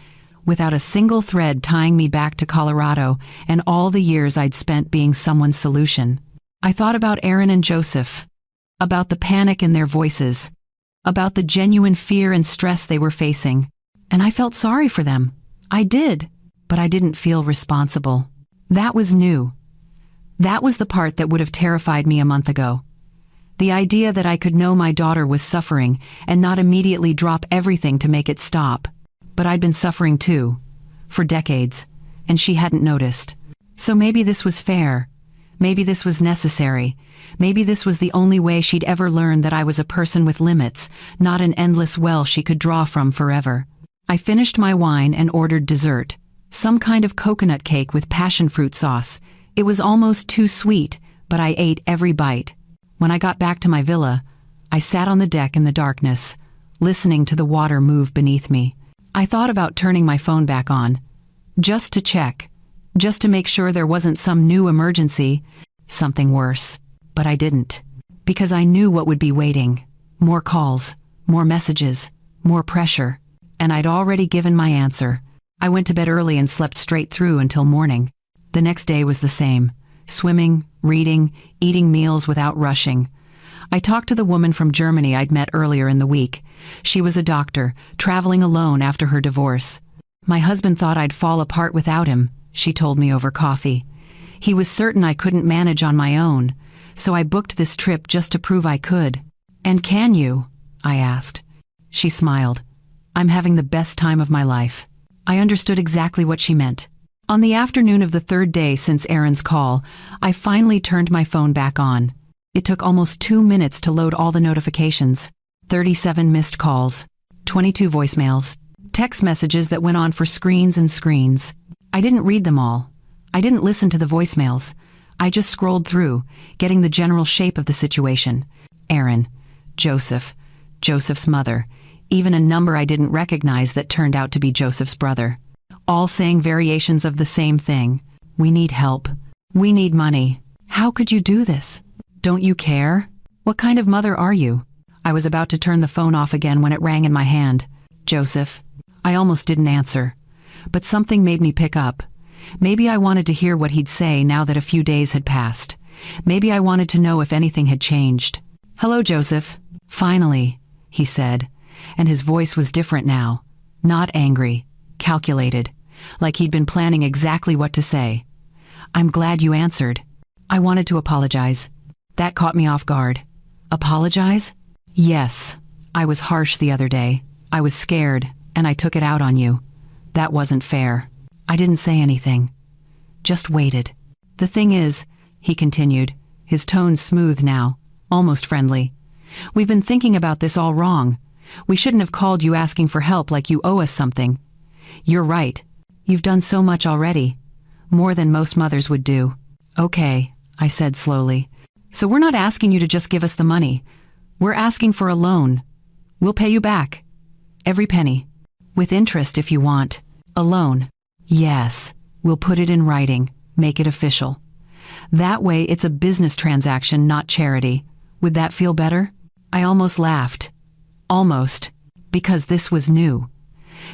without a single thread tying me back to Colorado and all the years I'd spent being someone's solution. I thought about Aaron and Joseph, about the panic in their voices, about the genuine fear and stress they were facing, and I felt sorry for them. I did, but I didn't feel responsible. That was new. That was the part that would have terrified me a month ago. The idea that I could know my daughter was suffering and not immediately drop everything to make it stop. But I'd been suffering too, for decades, and she hadn't noticed. So maybe this was fair. Maybe this was necessary. Maybe this was the only way she'd ever learn that I was a person with limits, not an endless well she could draw from forever. I finished my wine and ordered dessert, some kind of coconut cake with passion fruit sauce. It was almost too sweet, but I ate every bite. When I got back to my villa, I sat on the deck in the darkness, listening to the water move beneath me. I thought about turning my phone back on, just to check, just to make sure there wasn't some new emergency, something worse. But I didn't, because I knew what would be waiting. More calls, more messages, more pressure, and I'd already given my answer. I went to bed early and slept straight through until morning. The next day was the same. Swimming, reading, eating meals without rushing. I talked to the woman from Germany I'd met earlier in the week. She was a doctor, traveling alone after her divorce. My husband thought I'd fall apart without him, she told me over coffee. He was certain I couldn't manage on my own, so I booked this trip just to prove I could. And can you? I asked. She smiled. I'm having the best time of my life. I understood exactly what she meant. On the afternoon of the third day since Aaron's call, I finally turned my phone back on. It took almost 2 minutes to load all the notifications. 37 missed calls, 22 voicemails, text messages that went on for screens and screens. I didn't read them all. I didn't listen to the voicemails. I just scrolled through, getting the general shape of the situation. Aaron, Joseph, Joseph's mother, even a number I didn't recognize that turned out to be Joseph's brother. All saying variations of the same thing. We need help. We need money. How could you do this? Don't you care? What kind of mother are you? I was about to turn the phone off again when it rang in my hand. Joseph. I almost didn't answer. But something made me pick up. Maybe I wanted to hear what he'd say now that a few days had passed. Maybe I wanted to know if anything had changed. Hello, Joseph. Finally, he said, and his voice was different now. Not angry, calculated, like he'd been planning exactly what to say. I'm glad you answered. I wanted to apologize. That caught me off guard. Apologize? Yes. I was harsh the other day. I was scared, and I took it out on you. That wasn't fair. I didn't say anything. Just waited. The thing is, he continued, his tone smooth now, almost friendly. We've been thinking about this all wrong. We shouldn't have called you asking for help like you owe us something. You're right. You've done so much already. More than most mothers would do. Okay, I said slowly. So we're not asking you to just give us the money. We're asking for a loan. We'll pay you back. Every penny. With interest if you want. A loan. Yes, we'll put it in writing, make it official. That way it's a business transaction, not charity. Would that feel better? I almost laughed. Almost. Because this was new.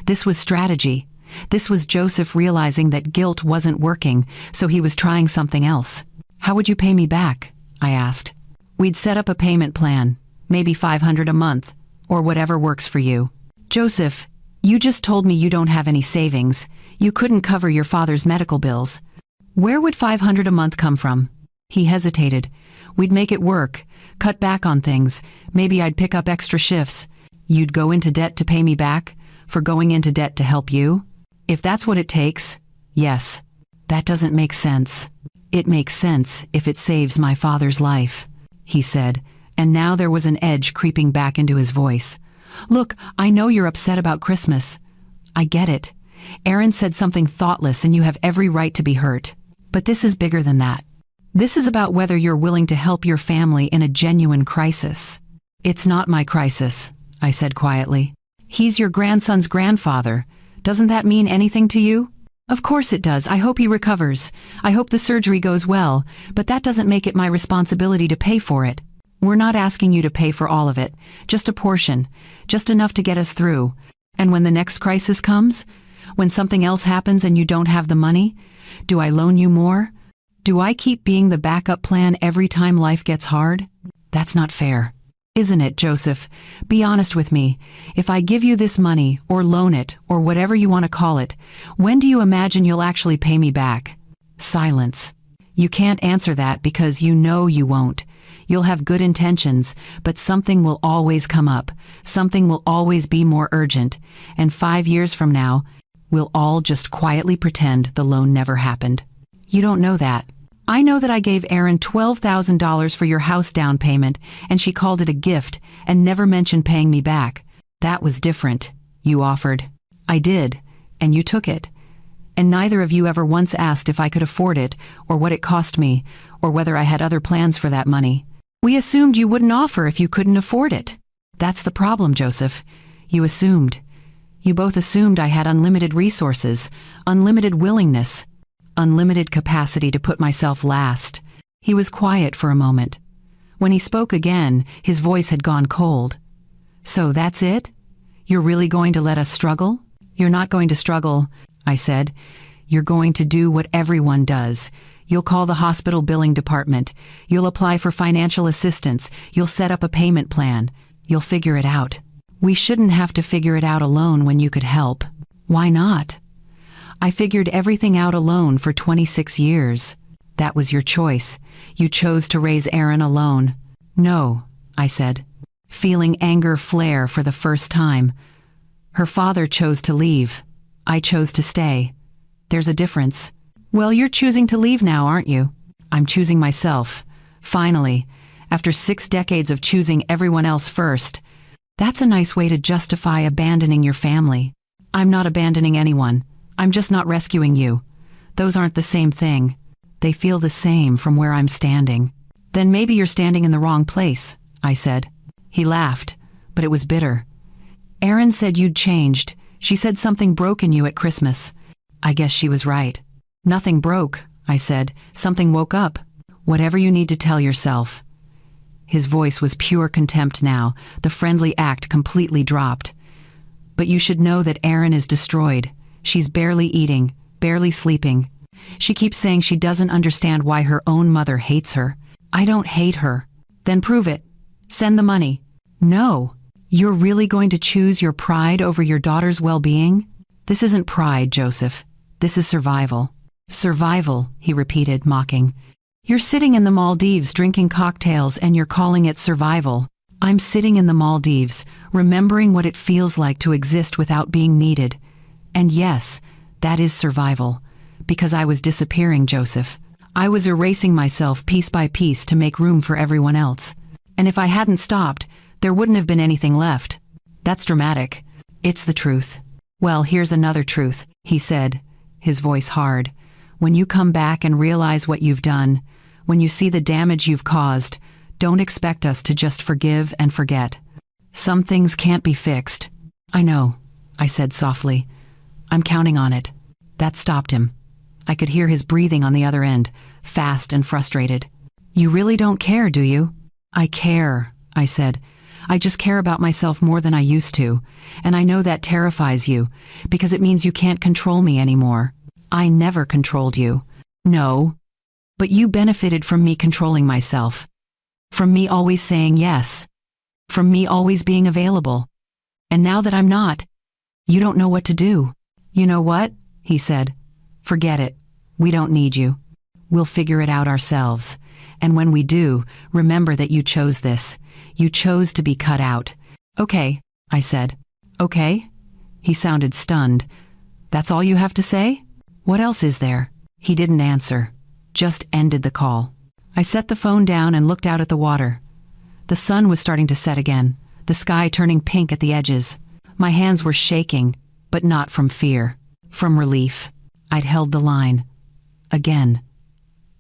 This was strategy. This was Joseph realizing that guilt wasn't working, so he was trying something else. How would you pay me back? I asked. We'd set up a payment plan, maybe $500 a month, or whatever works for you. Joseph, you just told me you don't have any savings. You couldn't cover your father's medical bills. Where would $500 a month come from? He hesitated. We'd make it work, cut back on things. Maybe I'd pick up extra shifts. You'd go into debt to pay me back, for going into debt to help you? If that's what it takes, yes. That doesn't make sense. It makes sense if it saves my father's life, he said, and now there was an edge creeping back into his voice. Look, I know you're upset about Christmas. I get it. Aaron said something thoughtless and you have every right to be hurt. But this is bigger than that. This is about whether you're willing to help your family in a genuine crisis. It's not my crisis, I said quietly. He's your grandson's grandfather. Doesn't that mean anything to you? Of course it does. I hope he recovers. I hope the surgery goes well, but that doesn't make it my responsibility to pay for it. We're not asking you to pay for all of it, just a portion, just enough to get us through. And when the next crisis comes, when something else happens and you don't have the money, do I loan you more? Do I keep being the backup plan every time life gets hard? That's not fair. Isn't it, Joseph? Be honest with me. If I give you this money, or loan it, or whatever you want to call it, when do you imagine you'll actually pay me back? Silence. You can't answer that because you know you won't. You'll have good intentions, but something will always come up. Something will always be more urgent. And 5 years from now, we'll all just quietly pretend the loan never happened. You don't know that. I know that I gave Erin $12,000 for your house down payment, and she called it a gift and never mentioned paying me back. That was different. You offered. I did, and you took it. And neither of you ever once asked if I could afford it, or what it cost me, or whether I had other plans for that money. We assumed you wouldn't offer if you couldn't afford it. That's the problem, Joseph. You assumed. You both assumed I had unlimited resources, unlimited willingness, unlimited capacity to put myself last. He was quiet for a moment. When he spoke again, his voice had gone cold. So that's it? You're really going to let us struggle? You're not going to struggle, I said. You're going to do what everyone does. You'll call the hospital billing department. You'll apply for financial assistance. You'll set up a payment plan. You'll figure it out. We shouldn't have to figure it out alone when you could help. Why not? I figured everything out alone for 26 years. That was your choice. You chose to raise Erin alone. No, I said, feeling anger flare for the first time. Her father chose to leave. I chose to stay. There's a difference. Well, you're choosing to leave now, aren't you? I'm choosing myself. Finally, after 6 decades of choosing everyone else first. That's a nice way to justify abandoning your family. I'm not abandoning anyone. I'm just not rescuing you. Those aren't the same thing. They feel the same from where I'm standing. Then maybe you're standing in the wrong place, I said. He laughed, but it was bitter. Erin said you'd changed. She said something broke in you at Christmas. I guess she was right. Nothing broke, I said. Something woke up. Whatever you need to tell yourself. His voice was pure contempt now. The friendly act completely dropped. But you should know that Erin is destroyed. She's barely eating, barely sleeping. She keeps saying she doesn't understand why her own mother hates her. I don't hate her. Then prove it. Send the money. No. You're really going to choose your pride over your daughter's well-being? This isn't pride, Joseph. This is survival. Survival, he repeated, mocking. You're sitting in the Maldives drinking cocktails and you're calling it survival. I'm sitting in the Maldives, remembering what it feels like to exist without being needed. And yes, that is survival. Because I was disappearing, Joseph. I was erasing myself piece by piece to make room for everyone else. And if I hadn't stopped, there wouldn't have been anything left. That's dramatic. It's the truth. Well, here's another truth, he said, his voice hard. When you come back and realize what you've done, when you see the damage you've caused, don't expect us to just forgive and forget. Some things can't be fixed. I know, I said softly. I'm counting on it. That stopped him. I could hear his breathing on the other end, fast and frustrated. You really don't care, do you? I care, I said. I just care about myself more than I used to, and I know that terrifies you, because it means you can't control me anymore. I never controlled you. No. But you benefited from me controlling myself. From me always saying yes. From me always being available. And now that I'm not, you don't know what to do. You know what? He said. Forget it. We don't need you. We'll figure it out ourselves. And when we do, remember that you chose this. You chose to be cut out. Okay, I said. Okay? He sounded stunned. That's all you have to say? What else is there? He didn't answer. Just ended the call. I set the phone down and looked out at the water. The sun was starting to set again, the sky turning pink at the edges. My hands were shaking, but not from fear. From relief. I'd held the line. Again.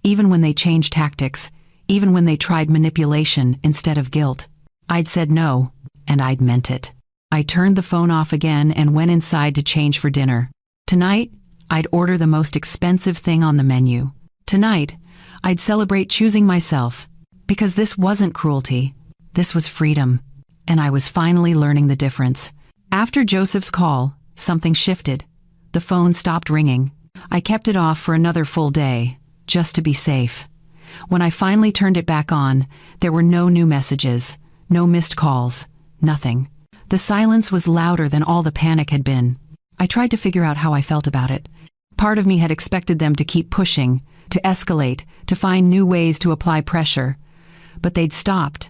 Even when they changed tactics, even when they tried manipulation instead of guilt. I'd said no, and I'd meant it. I turned the phone off again and went inside to change for dinner. Tonight, I'd order the most expensive thing on the menu. Tonight, I'd celebrate choosing myself. Because this wasn't cruelty. This was freedom. And I was finally learning the difference. After Joseph's call, something shifted. The phone stopped ringing. I kept it off for another full day, just to be safe. When I finally turned it back on, there were no new messages, no missed calls, nothing. The silence was louder than all the panic had been. I tried to figure out how I felt about it. Part of me had expected them to keep pushing, to escalate, to find new ways to apply pressure. But they'd stopped.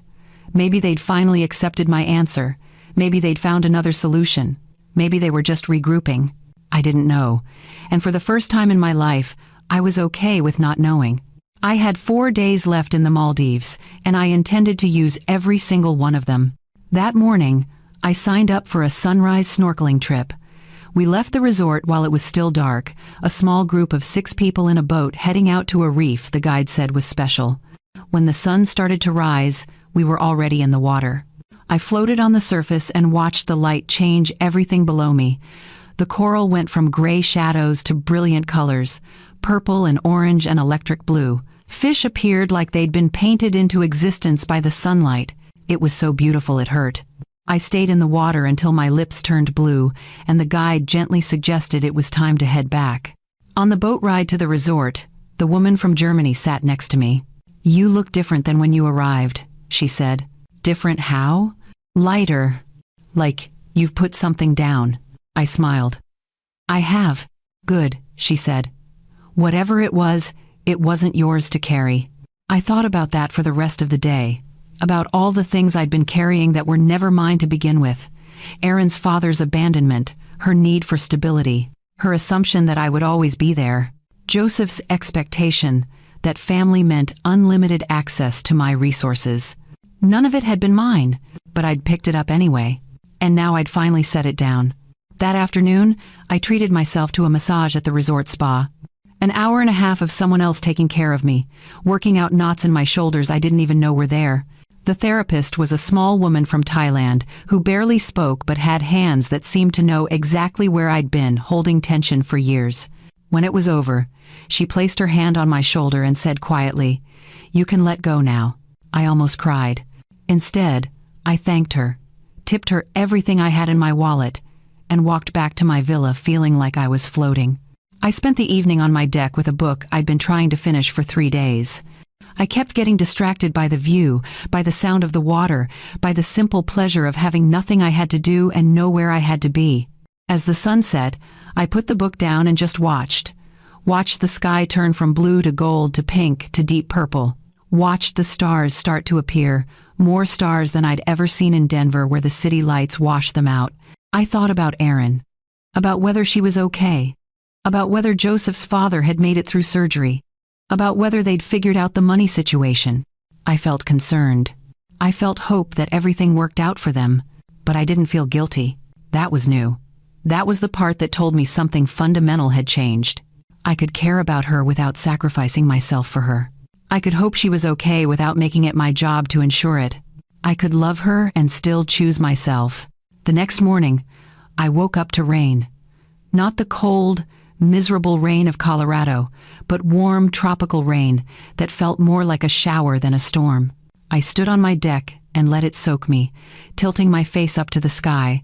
Maybe they'd finally accepted my answer. Maybe they'd found another solution. Maybe they were just regrouping. I didn't know. And for the first time in my life, I was okay with not knowing. I had 4 days left in the Maldives, and I intended to use every single one of them. That morning, I signed up for a sunrise snorkeling trip. We left the resort while it was still dark, a small group of 6 people in a boat heading out to a reef the guide said was special. When the sun started to rise, we were already in the water. I floated on the surface and watched the light change everything below me. The coral went from gray shadows to brilliant colors, purple and orange and electric blue. Fish appeared like they'd been painted into existence by the sunlight. It was so beautiful it hurt. I stayed in the water until my lips turned blue, and the guide gently suggested it was time to head back. On the boat ride to the resort, the woman from Germany sat next to me. "You look different than when you arrived," she said. "Different how?" "Lighter. Like you've put something down." I smiled. "I have." "Good," she said. "Whatever it wasn't yours to carry." I thought about that for the rest of the day, about all the things I'd been carrying that were never mine to begin with. Erin's father's abandonment, her need for stability, her assumption that I would always be there, Joseph's expectation that family meant unlimited access to my resources. None of it had been mine, but I'd picked it up anyway, and now I'd finally set it down. That afternoon, I treated myself to a massage at the resort spa. An hour and a half of someone else taking care of me, working out knots in my shoulders I didn't even know were there. The therapist was a small woman from Thailand who barely spoke but had hands that seemed to know exactly where I'd been holding tension for years. When it was over, she placed her hand on my shoulder and said quietly, "You can let go now." I almost cried. Instead, I thanked her, tipped her everything I had in my wallet, and walked back to my villa feeling like I was floating. I spent the evening on my deck with a book I'd been trying to finish for 3 days. I kept getting distracted by the view, by the sound of the water, by the simple pleasure of having nothing I had to do and nowhere I had to be. As the sun set, I put the book down and just watched. Watched the sky turn from blue to gold to pink to deep purple. Watched the stars start to appear, more stars than I'd ever seen in Denver where the city lights washed them out. I thought about Erin, about whether she was okay, about whether Joseph's father had made it through surgery, about whether they'd figured out the money situation. I felt concerned. I felt hope that everything worked out for them, but I didn't feel guilty. That was new. That was the part that told me something fundamental had changed. I could care about her without sacrificing myself for her. I could hope she was okay without making it my job to ensure it. I could love her and still choose myself. The next morning, I woke up to rain. Not the cold, miserable rain of Colorado, but warm, tropical rain that felt more like a shower than a storm. I stood on my deck and let it soak me, tilting my face up to the sky,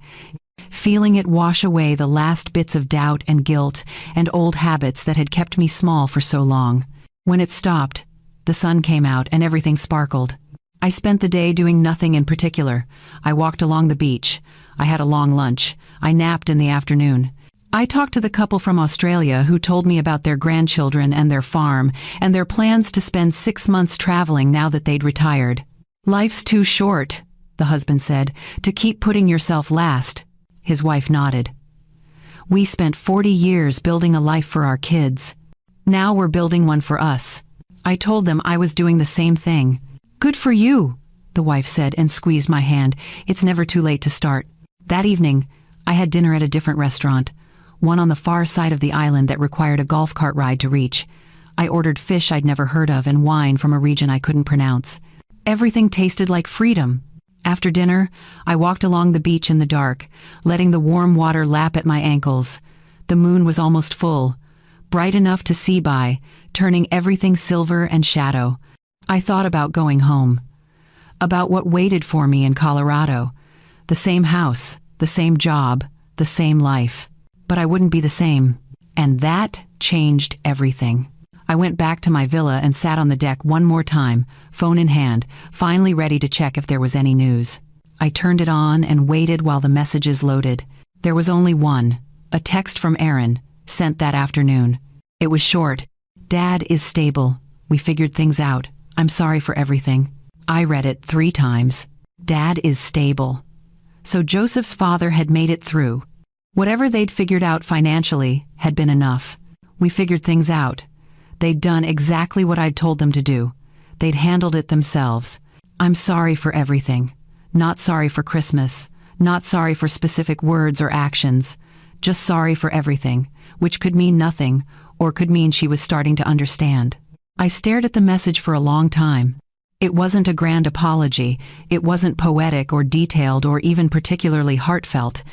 feeling it wash away the last bits of doubt and guilt and old habits that had kept me small for so long. When it stopped, the sun came out and everything sparkled. I spent the day doing nothing in particular. I walked along the beach. I had a long lunch. I napped in the afternoon. I talked to the couple from Australia who told me about their grandchildren and their farm and their plans to spend 6 months traveling now that they'd retired. "Life's too short," the husband said, "to keep putting yourself last." His wife nodded. "We spent 40 years building a life for our kids. Now we're building one for us." I told them I was doing the same thing. "Good for you," the wife said and squeezed my hand. "It's never too late to start." That evening, I had dinner at a different restaurant, one on the far side of the island that required a golf cart ride to reach. I ordered fish I'd never heard of and wine from a region I couldn't pronounce. Everything tasted like freedom. After dinner, I walked along the beach in the dark, letting the warm water lap at my ankles. The moon was almost full, bright enough to see by, turning everything silver and shadow. I thought about going home, about what waited for me in Colorado, the same house, the same job, the same life. But I wouldn't be the same. And that changed everything. I went back to my villa and sat on the deck one more time, phone in hand, finally ready to check if there was any news. I turned it on and waited while the messages loaded. There was only one, a text from Aaron, sent that afternoon. It was short. Dad is stable. We figured things out. I'm sorry for everything. I read it 3 times. Dad is stable. So Joseph's father had made it through. Whatever they'd figured out financially had been enough. We figured things out. They'd done exactly what I'd told them to do. They'd handled it themselves. I'm sorry for everything. Not sorry for Christmas. Not sorry for specific words or actions. Just sorry for everything, which could mean nothing, or could mean she was starting to understand. I stared at the message for a long time. It wasn't a grand apology. It wasn't poetic or detailed or even particularly heartfelt.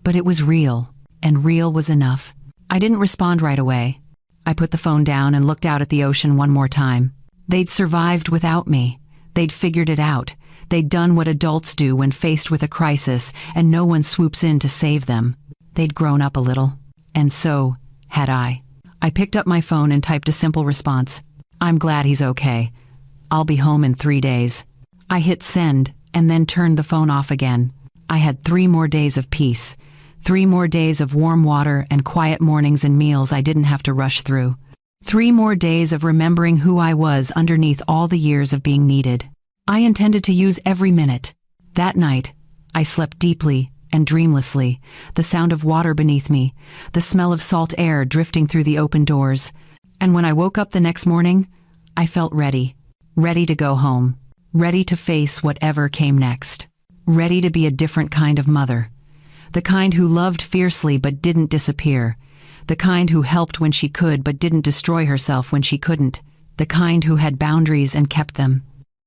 But it was real, and real was enough. I didn't respond right away. I put the phone down and looked out at the ocean one more time. They'd survived without me. They'd figured it out. They'd done what adults do when faced with a crisis and no one swoops in to save them. They'd grown up a little. And so had I. I picked up my phone and typed a simple response. I'm glad he's okay. I'll be home in 3 days. I hit send and then turned the phone off again. I had 3 more days of peace. 3 more days of warm water and quiet mornings and meals I didn't have to rush through. 3 more days of remembering who I was underneath all the years of being needed. I intended to use every minute. That night, I slept deeply and dreamlessly, the sound of water beneath me, the smell of salt air drifting through the open doors. And when I woke up the next morning, I felt ready. Ready to go home. Ready to face whatever came next. Ready to be a different kind of mother. The kind who loved fiercely but didn't disappear. The kind who helped when she could but didn't destroy herself when she couldn't. The kind who had boundaries and kept them.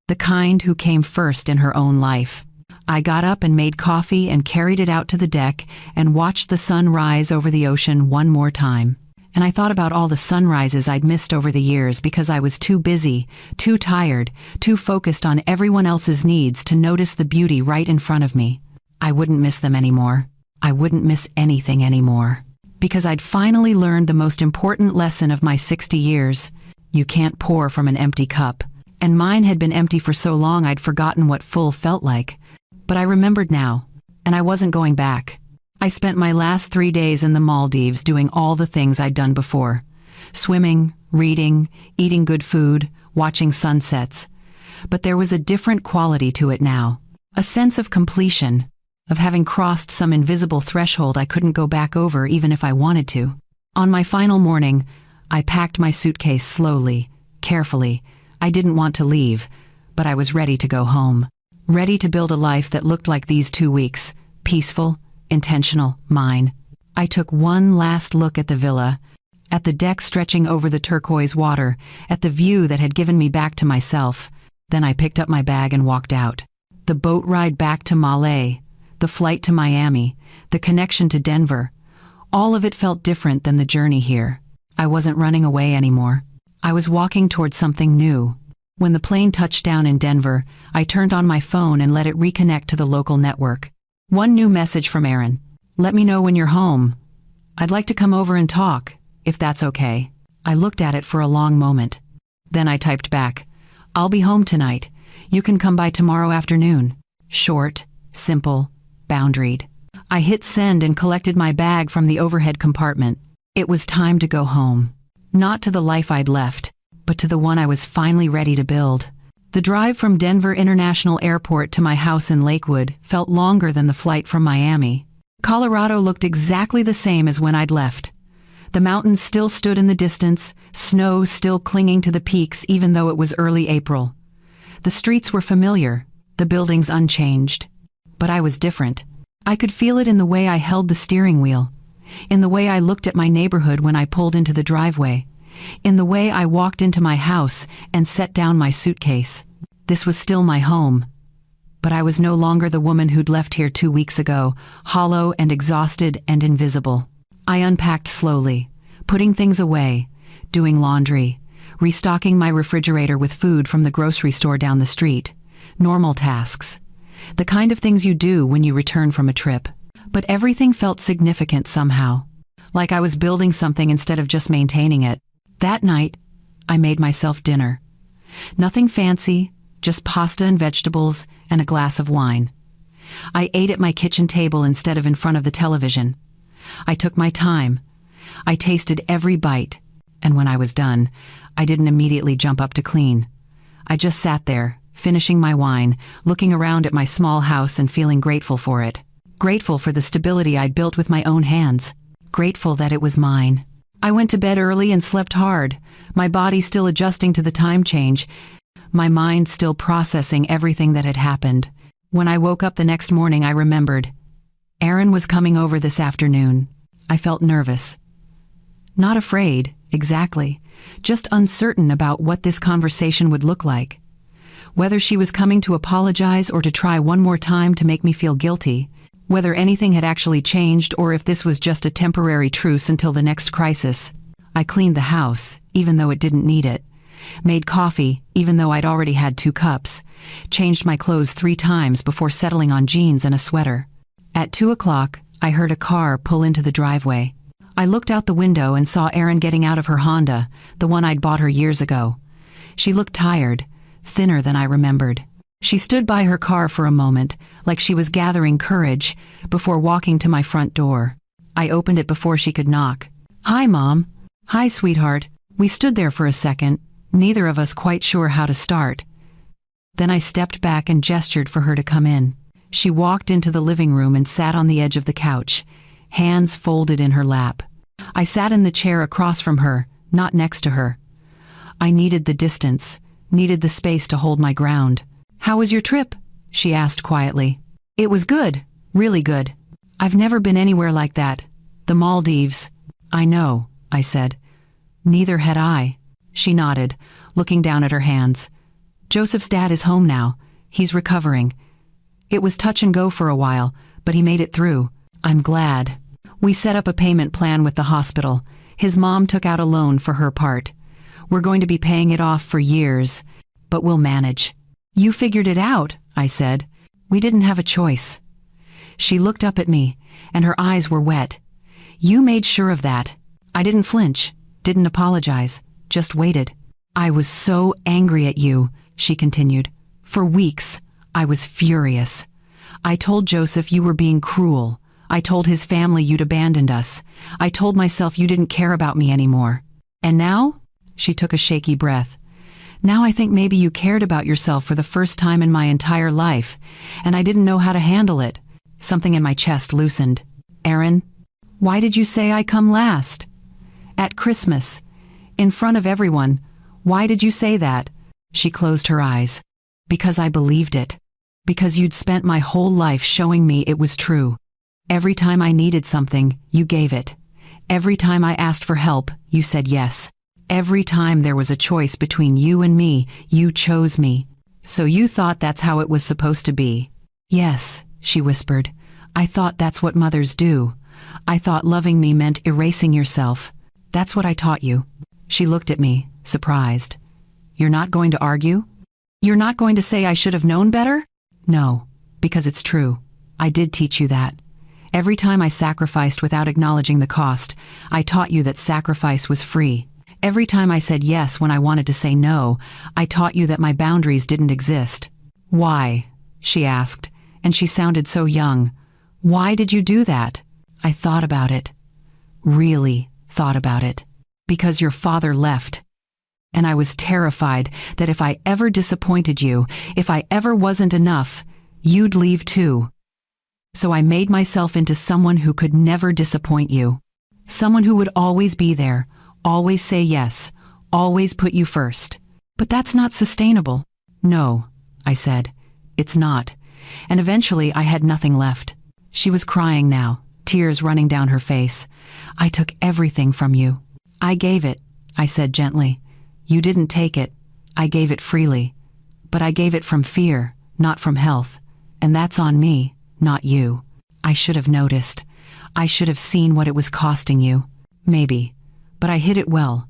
The kind who came first in her own life. I got up and made coffee and carried it out to the deck and watched the sun rise over the ocean one more time. And I thought about all the sunrises I'd missed over the years because I was too busy, too tired, too focused on everyone else's needs to notice the beauty right in front of me. I wouldn't miss them anymore. I wouldn't miss anything anymore. Because I'd finally learned the most important lesson of my 60 years. You can't pour from an empty cup. And mine had been empty for so long I'd forgotten what full felt like. But I remembered now, and I wasn't going back. I spent my last 3 days in the Maldives doing all the things I'd done before. Swimming, reading, eating good food, watching sunsets. But there was a different quality to it now. A sense of completion. Of having crossed some invisible threshold I couldn't go back over even if I wanted to. On my final morning, I packed my suitcase slowly, carefully. I didn't want to leave, but I was ready to go home. Ready to build a life that looked like these 2 weeks. Peaceful, intentional, mine. I took one last look at the villa, at the deck stretching over the turquoise water, at the view that had given me back to myself. Then I picked up my bag and walked out. The boat ride back to Malé, the flight to Miami, the connection to Denver. All of it felt different than the journey here. I wasn't running away anymore. I was walking toward something new. When the plane touched down in Denver, I turned on my phone and let it reconnect to the local network. One new message from Aaron. Let me know when you're home. I'd like to come over and talk, if that's okay. I looked at it for a long moment. Then I typed back, I'll be home tonight. You can come by tomorrow afternoon. Short, simple, boundaried. I hit send and collected my bag from the overhead compartment. It was time to go home. Not to the life I'd left, but to the one I was finally ready to build. The drive from Denver International Airport to my house in Lakewood felt longer than the flight from Miami. Colorado looked exactly the same as when I'd left. The mountains still stood in the distance, snow still clinging to the peaks even though it was early April. The streets were familiar, the buildings unchanged. But I was different. I could feel it in the way I held the steering wheel, in the way I looked at my neighborhood when I pulled into the driveway, in the way I walked into my house and set down my suitcase. This was still my home. But I was no longer the woman who'd left here 2 weeks ago, hollow and exhausted and invisible. I unpacked slowly, putting things away, doing laundry, restocking my refrigerator with food from the grocery store down the street. Normal tasks. The kind of things you do when you return from a trip. But everything felt significant somehow. Like I was building something instead of just maintaining it. That night, I made myself dinner. Nothing fancy, just pasta and vegetables and a glass of wine. I ate at my kitchen table instead of in front of the television. I took my time. I tasted every bite, and when I was done, I didn't immediately jump up to clean. I just sat there, finishing my wine, looking around at my small house and feeling grateful for it. Grateful for the stability I'd built with my own hands. Grateful that it was mine. I went to bed early and slept hard, my body still adjusting to the time change, my mind still processing everything that had happened. When I woke up the next morning, I remembered. Aaron was coming over this afternoon. I felt nervous. Not afraid, exactly, just uncertain about what this conversation would look like. Whether she was coming to apologize or to try one more time to make me feel guilty. Whether anything had actually changed or if this was just a temporary truce until the next crisis. I cleaned the house, even though it didn't need it. Made coffee, even though I'd already had 2 cups. Changed my clothes 3 times before settling on jeans and a sweater. At 2 o'clock, I heard a car pull into the driveway. I looked out the window and saw Erin getting out of her Honda, the one I'd bought her years ago. She looked tired, thinner than I remembered. She stood by her car for a moment, like she was gathering courage, before walking to my front door. I opened it before she could knock. "Hi, Mom." "Hi, sweetheart." We stood there for a second, neither of us quite sure how to start. Then I stepped back and gestured for her to come in. She walked into the living room and sat on the edge of the couch, hands folded in her lap. I sat in the chair across from her, not next to her. I needed the distance, needed the space to hold my ground. "How was your trip?" she asked quietly. "It was good, really good. I've never been anywhere like that. The Maldives." "I know," I said. "Neither had I." She nodded, looking down at her hands. "Joseph's dad is home now. He's recovering. It was touch and go for a while, but he made it through. I'm glad." We set up a payment plan with the hospital. His mom took out a loan for her part. We're going to be paying it off for years, but we'll manage. "You figured it out," I said. "We didn't have a choice." She looked up at me, and her eyes were wet. "You made sure of that." I didn't flinch, didn't apologize, just waited. "I was so angry at you," she continued. "For weeks, I was furious. I told Joseph you were being cruel. I told his family you'd abandoned us. I told myself you didn't care about me anymore. And now?" She took a shaky breath. "Now I think maybe you cared about yourself for the first time in my entire life, and I didn't know how to handle it." Something in my chest loosened. "Aaron, why did you say I come last? At Christmas, in front of everyone, why did you say that?" She closed her eyes. "Because I believed it. Because you'd spent my whole life showing me it was true. Every time I needed something, you gave it. Every time I asked for help, you said yes. Every time there was a choice between you and me, you chose me. So you thought that's how it was supposed to be." "Yes," she whispered. "I thought that's what mothers do. I thought loving me meant erasing yourself. That's what I taught you." She looked at me, surprised. "You're not going to argue? You're not going to say I should have known better?" "No, because it's true. I did teach you that. Every time I sacrificed without acknowledging the cost, I taught you that sacrifice was free. Every time I said yes when I wanted to say no, I taught you that my boundaries didn't exist." "Why?" she asked, and she sounded so young. "Why did you do that?" I thought about it. Really thought about it. "Because your father left. And I was terrified that if I ever disappointed you, if I ever wasn't enough, you'd leave too. So I made myself into someone who could never disappoint you. Someone who would always be there, always say yes, always put you first. But that's not sustainable." "No," I said. "It's not." And eventually I had nothing left. She was crying now, tears running down her face. "I took everything from you." "I gave it," I said gently. "You didn't take it. I gave it freely. But I gave it from fear, not from health. And that's on me, not you. I should have noticed. I should have seen what it was costing you. Maybe. But I hid it well.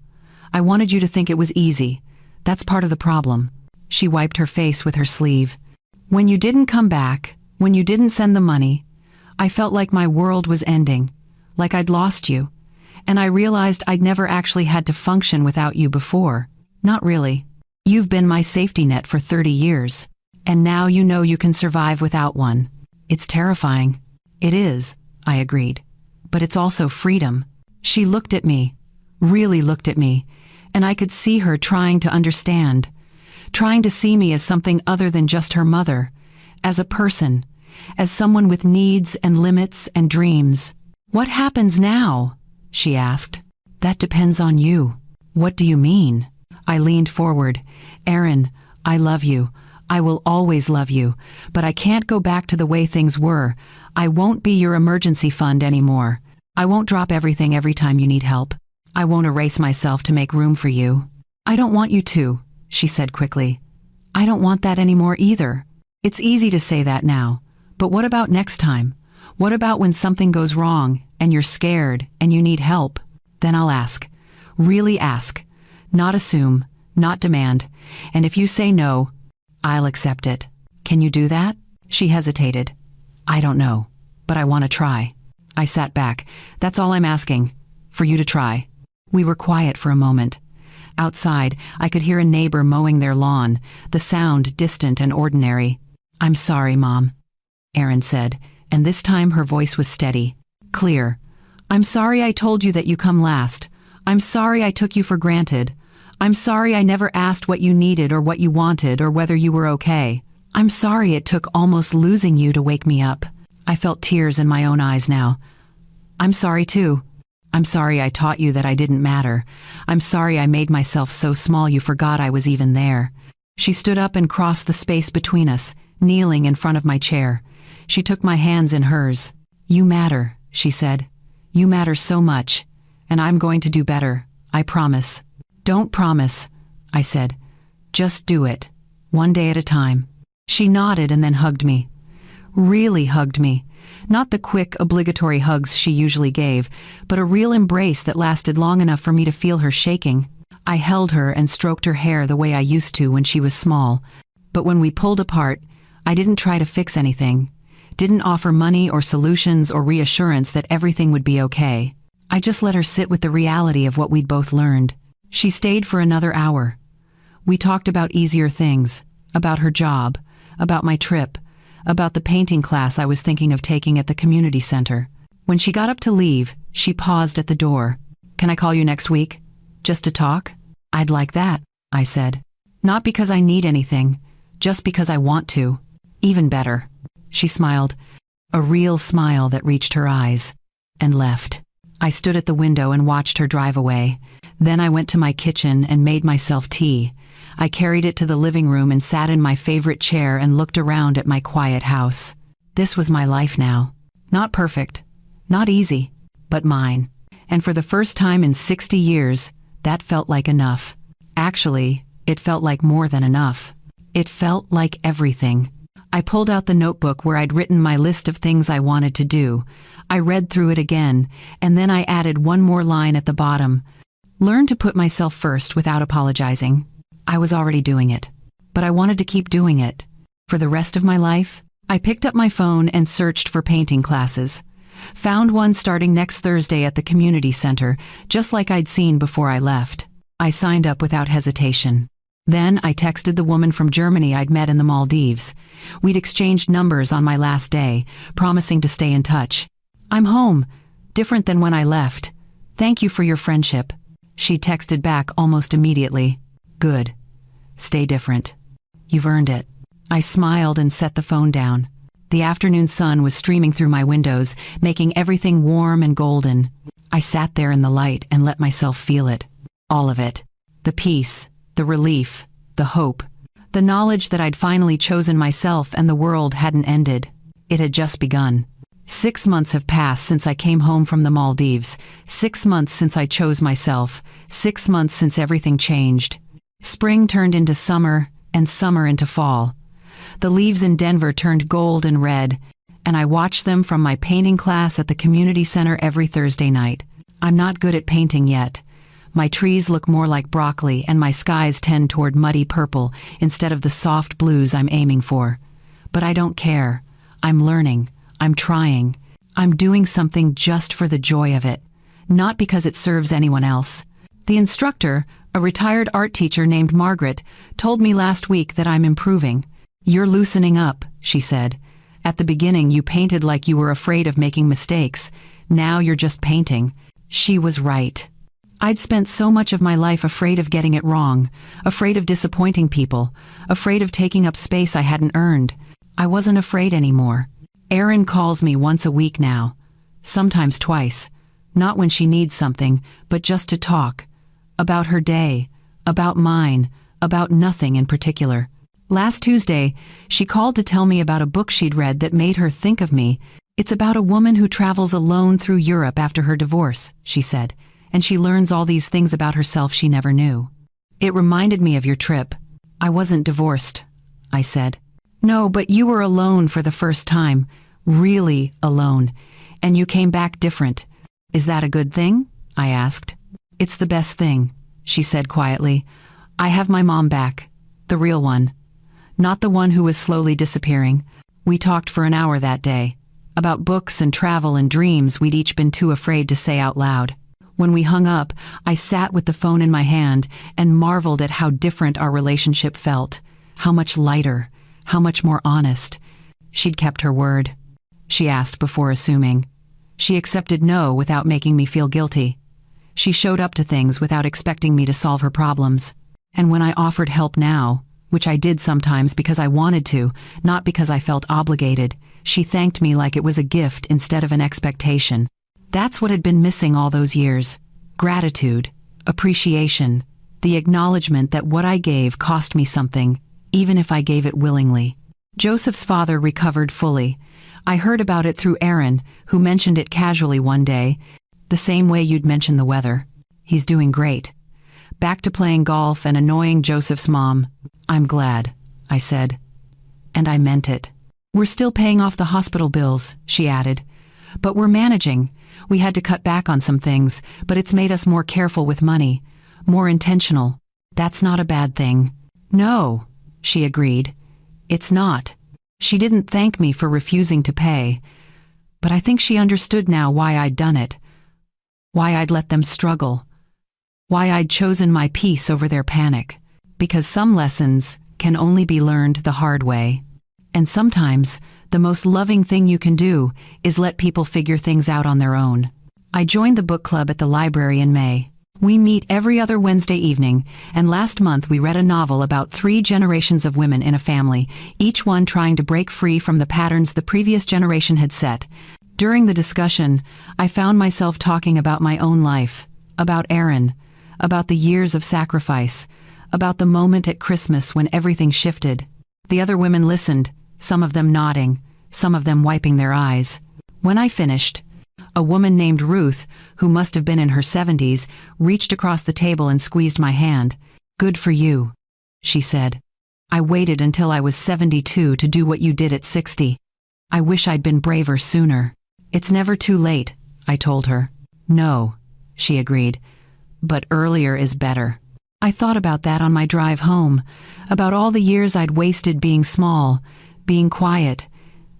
I wanted you to think it was easy. That's part of the problem." She wiped her face with her sleeve. "When you didn't come back, when you didn't send the money, I felt like my world was ending, like I'd lost you. And I realized I'd never actually had to function without you before. Not really. You've been my safety net for 30 years. And now you know you can survive without one. It's terrifying." "It is," I agreed. "But it's also freedom." She looked at me, really looked at me, and I could see her trying to understand, trying to see me as something other than just her mother, as a person, as someone with needs and limits and dreams. "What happens now?" she asked. "That depends on you." "What do you mean?" I leaned forward. "Erin, I love you. I will always love you, but I can't go back to the way things were. I won't be your emergency fund anymore. I won't drop everything every time you need help. I won't erase myself to make room for you." "I don't want you to," she said quickly. "I don't want that anymore either. It's easy to say that now, but what about next time? What about when something goes wrong and you're scared and you need help? Then I'll ask. Really ask. Not assume, not demand. And if you say no, I'll accept it. Can you do that?" She hesitated. "I don't know, but I want to try." I sat back. "That's all I'm asking. For you to try." We were quiet for a moment. Outside, I could hear a neighbor mowing their lawn, the sound distant and ordinary. "I'm sorry, Mom," Erin said, and this time her voice was steady, clear. "I'm sorry I told you that you come last. I'm sorry I took you for granted. I'm sorry I never asked what you needed or what you wanted or whether you were okay. I'm sorry it took almost losing you to wake me up." I felt tears in my own eyes now. "I'm sorry too. I'm sorry I taught you that I didn't matter. I'm sorry I made myself so small you forgot I was even there." She stood up and crossed the space between us, kneeling in front of my chair. She took my hands in hers. "You matter," she said. "You matter so much, and I'm going to do better, I promise." "Don't promise," I said. "Just do it, one day at a time." She nodded and then hugged me. Really hugged me. Not the quick, obligatory hugs she usually gave, but a real embrace that lasted long enough for me to feel her shaking. I held her and stroked her hair the way I used to when she was small. But when we pulled apart, I didn't try to fix anything. Didn't offer money or solutions or reassurance that everything would be okay. I just let her sit with the reality of what we'd both learned. She stayed for another hour. We talked about easier things, about her job, about my trip, about the painting class I was thinking of taking at the community center. When she got up to leave, she paused at the door. "Can I call you next week? Just to talk?" "I'd like that," I said. "Not because I need anything, just because I want to. Even better." She smiled, a real smile that reached her eyes, and left. I stood at the window and watched her drive away. Then I went to my kitchen and made myself tea. I carried it to the living room and sat in my favorite chair and looked around at my quiet house. This was my life now. Not perfect, not easy, but mine. And for the first time in 60 years, that felt like enough. Actually, it felt like more than enough. It felt like everything. I pulled out the notebook where I'd written my list of things I wanted to do. I read through it again, and then I added one more line at the bottom. Learn to put myself first without apologizing. I was already doing it, but I wanted to keep doing it. For the rest of my life, I picked up my phone and searched for painting classes. Found one starting next Thursday at the community center, just like I'd seen before I left. I signed up without hesitation. Then I texted the woman from Germany I'd met in the Maldives. We'd exchanged numbers on my last day, promising to stay in touch. "I'm home, different than when I left. Thank you for your friendship." She texted back almost immediately. "Good. Stay different. You've earned it." I smiled and set the phone down. The afternoon sun was streaming through my windows, making everything warm and golden. I sat there in the light and let myself feel it. All of it. The peace, the relief, the hope, the knowledge that I'd finally chosen myself and the world hadn't ended. It had just begun. 6 months have passed since I came home from the Maldives. 6 months since I chose myself. 6 months since everything changed. Spring turned into summer, and summer into fall. The leaves in Denver turned gold and red, and I watched them from my painting class at the community center every Thursday night. I'm not good at painting yet, My trees look more like broccoli and my skies tend toward muddy purple instead of the soft blues I'm aiming for. But I don't care. I'm learning. I'm trying. I'm doing something just for the joy of it, not because it serves anyone else. The instructor, a retired art teacher named Margaret, told me last week that I'm improving. "You're loosening up," she said. "At the beginning you painted like you were afraid of making mistakes. Now you're just painting." She was right. I'd spent so much of my life afraid of getting it wrong, afraid of disappointing people, afraid of taking up space I hadn't earned. I wasn't afraid anymore. Erin calls me once a week now, sometimes twice, not when she needs something, but just to talk. About her day, about mine, about nothing in particular. Last Tuesday, she called to tell me about a book she'd read that made her think of me. "It's about a woman who travels alone through Europe after her divorce," she said, "and she learns all these things about herself she never knew." "It reminded me of your trip." "I wasn't divorced," I said. "No, but you were alone for the first time, really alone, and you came back different. Is that a good thing?" I asked. "It's the best thing," she said quietly. "I have my mom back, the real one, not the one who was slowly disappearing." We talked for an hour that day, about books and travel and dreams we'd each been too afraid to say out loud. When we hung up, I sat with the phone in my hand and marveled at how different our relationship felt, how much lighter, how much more honest. She'd kept her word. She asked before assuming. She accepted no without making me feel guilty. She showed up to things without expecting me to solve her problems. And when I offered help now, which I did sometimes because I wanted to, not because I felt obligated, she thanked me like it was a gift instead of an expectation. That's what had been missing all those years. Gratitude, appreciation, the acknowledgement that what I gave cost me something, even if I gave it willingly. Joseph's father recovered fully. I heard about it through Erin, who mentioned it casually one day, the same way you'd mention the weather. "He's doing great. Back to playing golf and annoying Joseph's mom." "I'm glad," I said. And I meant it. "We're still paying off the hospital bills," she added. "But we're managing. We had to cut back on some things, but it's made us more careful with money, more intentional. That's not a bad thing." "No," she agreed. "It's not." She didn't thank me for refusing to pay, but I think she understood now why I'd done it, why I'd let them struggle, why I'd chosen my peace over their panic. Because some lessons can only be learned the hard way. And sometimes, the most loving thing you can do is let people figure things out on their own. I joined the book club at the library in May. We meet every other Wednesday evening, and last month we read a novel about 3 generations of women in a family, each one trying to break free from the patterns the previous generation had set. During the discussion, I found myself talking about my own life, about Erin, about the years of sacrifice, about the moment at Christmas when everything shifted. The other women listened, some of them nodding, some of them wiping their eyes. When I finished, a woman named Ruth, who must have been in her 70s, reached across the table and squeezed my hand. "Good for you," she said. "I waited until I was 72 to do what you did at 60. I wish I'd been braver sooner." "It's never too late," I told her. "No," she agreed, "but earlier is better." I thought about that on my drive home, about all the years I'd wasted being small, being quiet,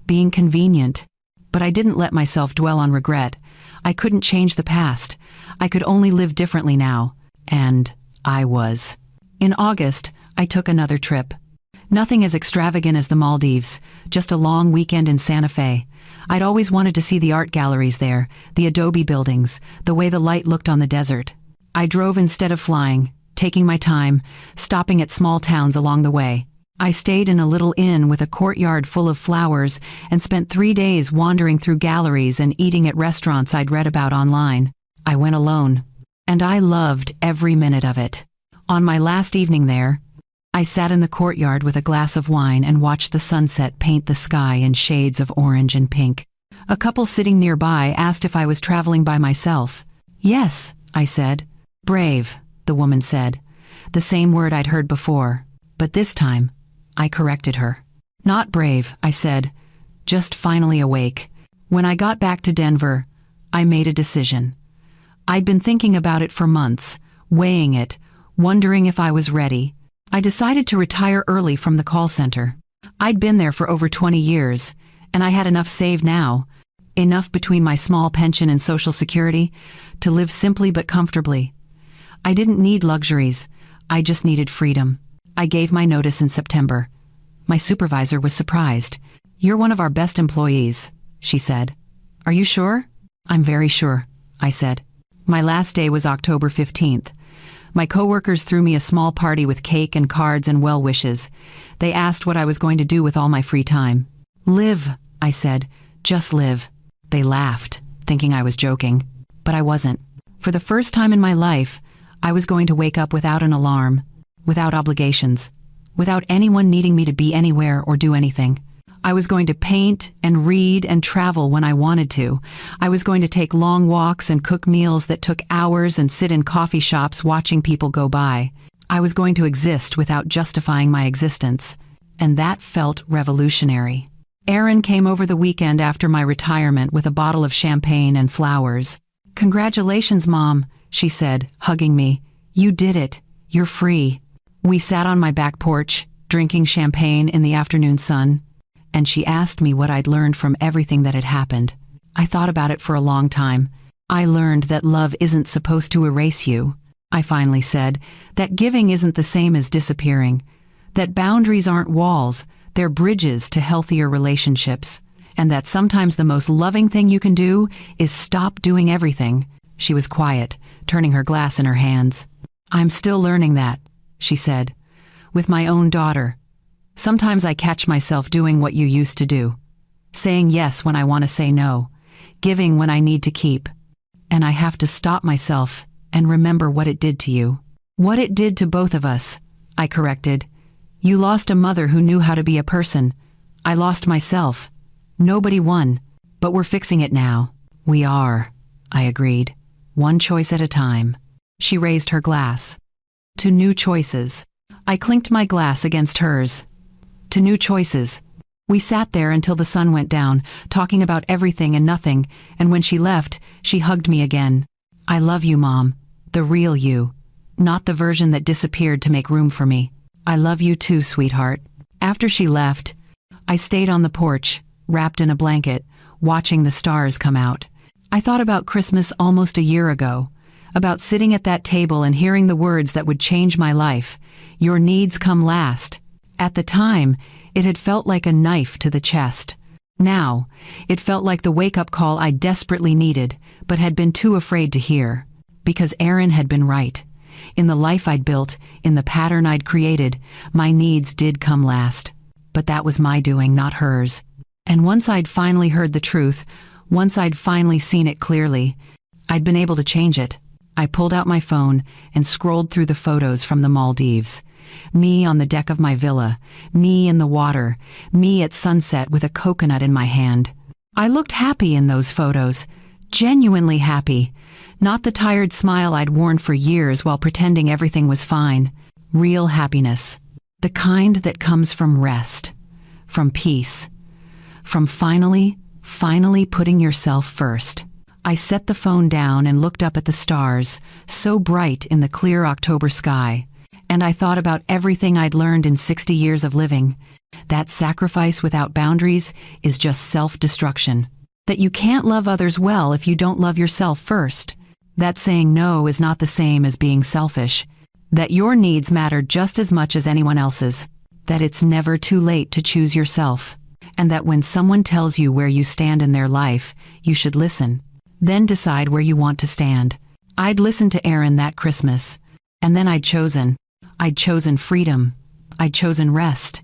being convenient. But I didn't let myself dwell on regret. I couldn't change the past. I could only live differently now. And I was. In August, I took another trip. Nothing as extravagant as the Maldives, just a long weekend in Santa Fe. I'd always wanted to see the art galleries there, the adobe buildings, the way the light looked on the desert. I drove instead of flying, taking my time, stopping at small towns along the way. I stayed in a little inn with a courtyard full of flowers and spent 3 days wandering through galleries and eating at restaurants I'd read about online. I went alone, and I loved every minute of it. On my last evening there, I sat in the courtyard with a glass of wine and watched the sunset paint the sky in shades of orange and pink. A couple sitting nearby asked if I was traveling by myself. "Yes," I said. "Brave," the woman said, the same word I'd heard before, but this time, I corrected her. "Not brave," I said, "just finally awake." When I got back to Denver, I made a decision. I'd been thinking about it for months, weighing it, wondering if I was ready. I decided to retire early from the call center. I'd been there for over 20 years, and I had enough saved now, enough between my small pension and Social Security, to live simply but comfortably. I didn't need luxuries, I just needed freedom. I gave my notice in September. My supervisor was surprised. "You're one of our best employees," she said. "Are you sure?" "I'm very sure," I said. My last day was October 15th. My coworkers threw me a small party with cake and cards and well wishes. They asked what I was going to do with all my free time. "Live," I said. "Just live." They laughed, thinking I was joking. But I wasn't. For the first time in my life, I was going to wake up without an alarm, without obligations, without anyone needing me to be anywhere or do anything. I was going to paint and read and travel when I wanted to. I was going to take long walks and cook meals that took hours and sit in coffee shops watching people go by. I was going to exist without justifying my existence. And that felt revolutionary. Erin came over the weekend after my retirement with a bottle of champagne and flowers. "Congratulations, Mom," she said, hugging me. "You did it. You're free." We sat on my back porch, drinking champagne in the afternoon sun, and she asked me what I'd learned from everything that had happened. I thought about it for a long time. "I learned that love isn't supposed to erase you," I finally said, "that giving isn't the same as disappearing, that boundaries aren't walls, they're bridges to healthier relationships, and that sometimes the most loving thing you can do is stop doing everything." She was quiet, turning her glass in her hands. "I'm still learning that," she said, "with my own daughter. Sometimes I catch myself doing what you used to do, saying yes when I want to say no, giving when I need to keep. And I have to stop myself and remember what it did to you." "What it did to both of us," I corrected. "You lost a mother who knew how to be a person. I lost myself. Nobody won, but we're fixing it now." "We are," I agreed, "one choice at a time." She raised her glass. "To new choices." I clinked my glass against hers. "To new choices." We sat there until the sun went down, talking about everything and nothing, and when she left, she hugged me again. "I love you, Mom. The real you. Not the version that disappeared to make room for me. I love you too, sweetheart." After she left, I stayed on the porch, wrapped in a blanket, watching the stars come out. I thought about Christmas almost a year ago, about sitting at that table and hearing the words that would change my life. "Your needs come last." At the time, it had felt like a knife to the chest. Now, it felt like the wake-up call I desperately needed, but had been too afraid to hear. Because Erin had been right. In the life I'd built, in the pattern I'd created, my needs did come last. But that was my doing, not hers. And once I'd finally heard the truth, once I'd finally seen it clearly, I'd been able to change it. I pulled out my phone and scrolled through the photos from the Maldives. Me on the deck of my villa, me in the water, me at sunset with a coconut in my hand. I looked happy in those photos, genuinely happy. Not the tired smile I'd worn for years while pretending everything was fine. Real happiness. The kind that comes from rest, from peace, from finally putting yourself first. I set the phone down and looked up at the stars, so bright in the clear October sky. And I thought about everything I'd learned in 60 years of living. That sacrifice without boundaries is just self-destruction. That you can't love others well if you don't love yourself first. That saying no is not the same as being selfish. That your needs matter just as much as anyone else's. That it's never too late to choose yourself. And that when someone tells you where you stand in their life, you should listen. Then decide where you want to stand. I'd listened to Erin that Christmas. And then I'd chosen. I'd chosen freedom. I'd chosen rest.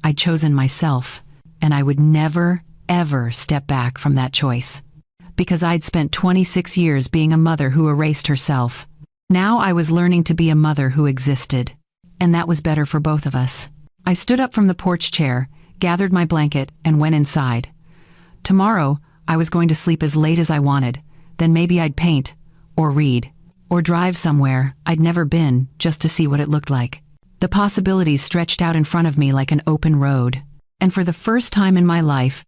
I'd chosen myself. And I would never, ever step back from that choice. Because I'd spent 26 years being a mother who erased herself. Now I was learning to be a mother who existed. And that was better for both of us. I stood up from the porch chair, gathered my blanket, and went inside. Tomorrow, I was going to sleep as late as I wanted. Then maybe I'd paint, or read, or drive somewhere I'd never been just to see what it looked like. The possibilities stretched out in front of me like an open road. And for the first time in my life,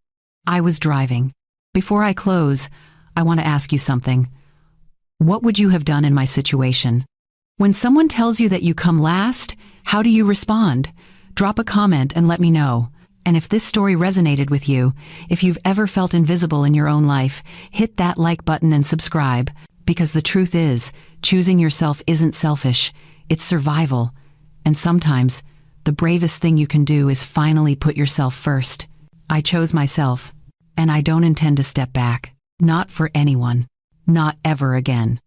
I was driving. Before I close, I want to ask you something. What would you have done in my situation? When someone tells you that you come last, how do you respond? Drop a comment and let me know. And if this story resonated with you, if you've ever felt invisible in your own life, hit that like button and subscribe. Because the truth is, choosing yourself isn't selfish, it's survival. And sometimes, the bravest thing you can do is finally put yourself first. I chose myself, and I don't intend to step back. Not for anyone. Not ever again.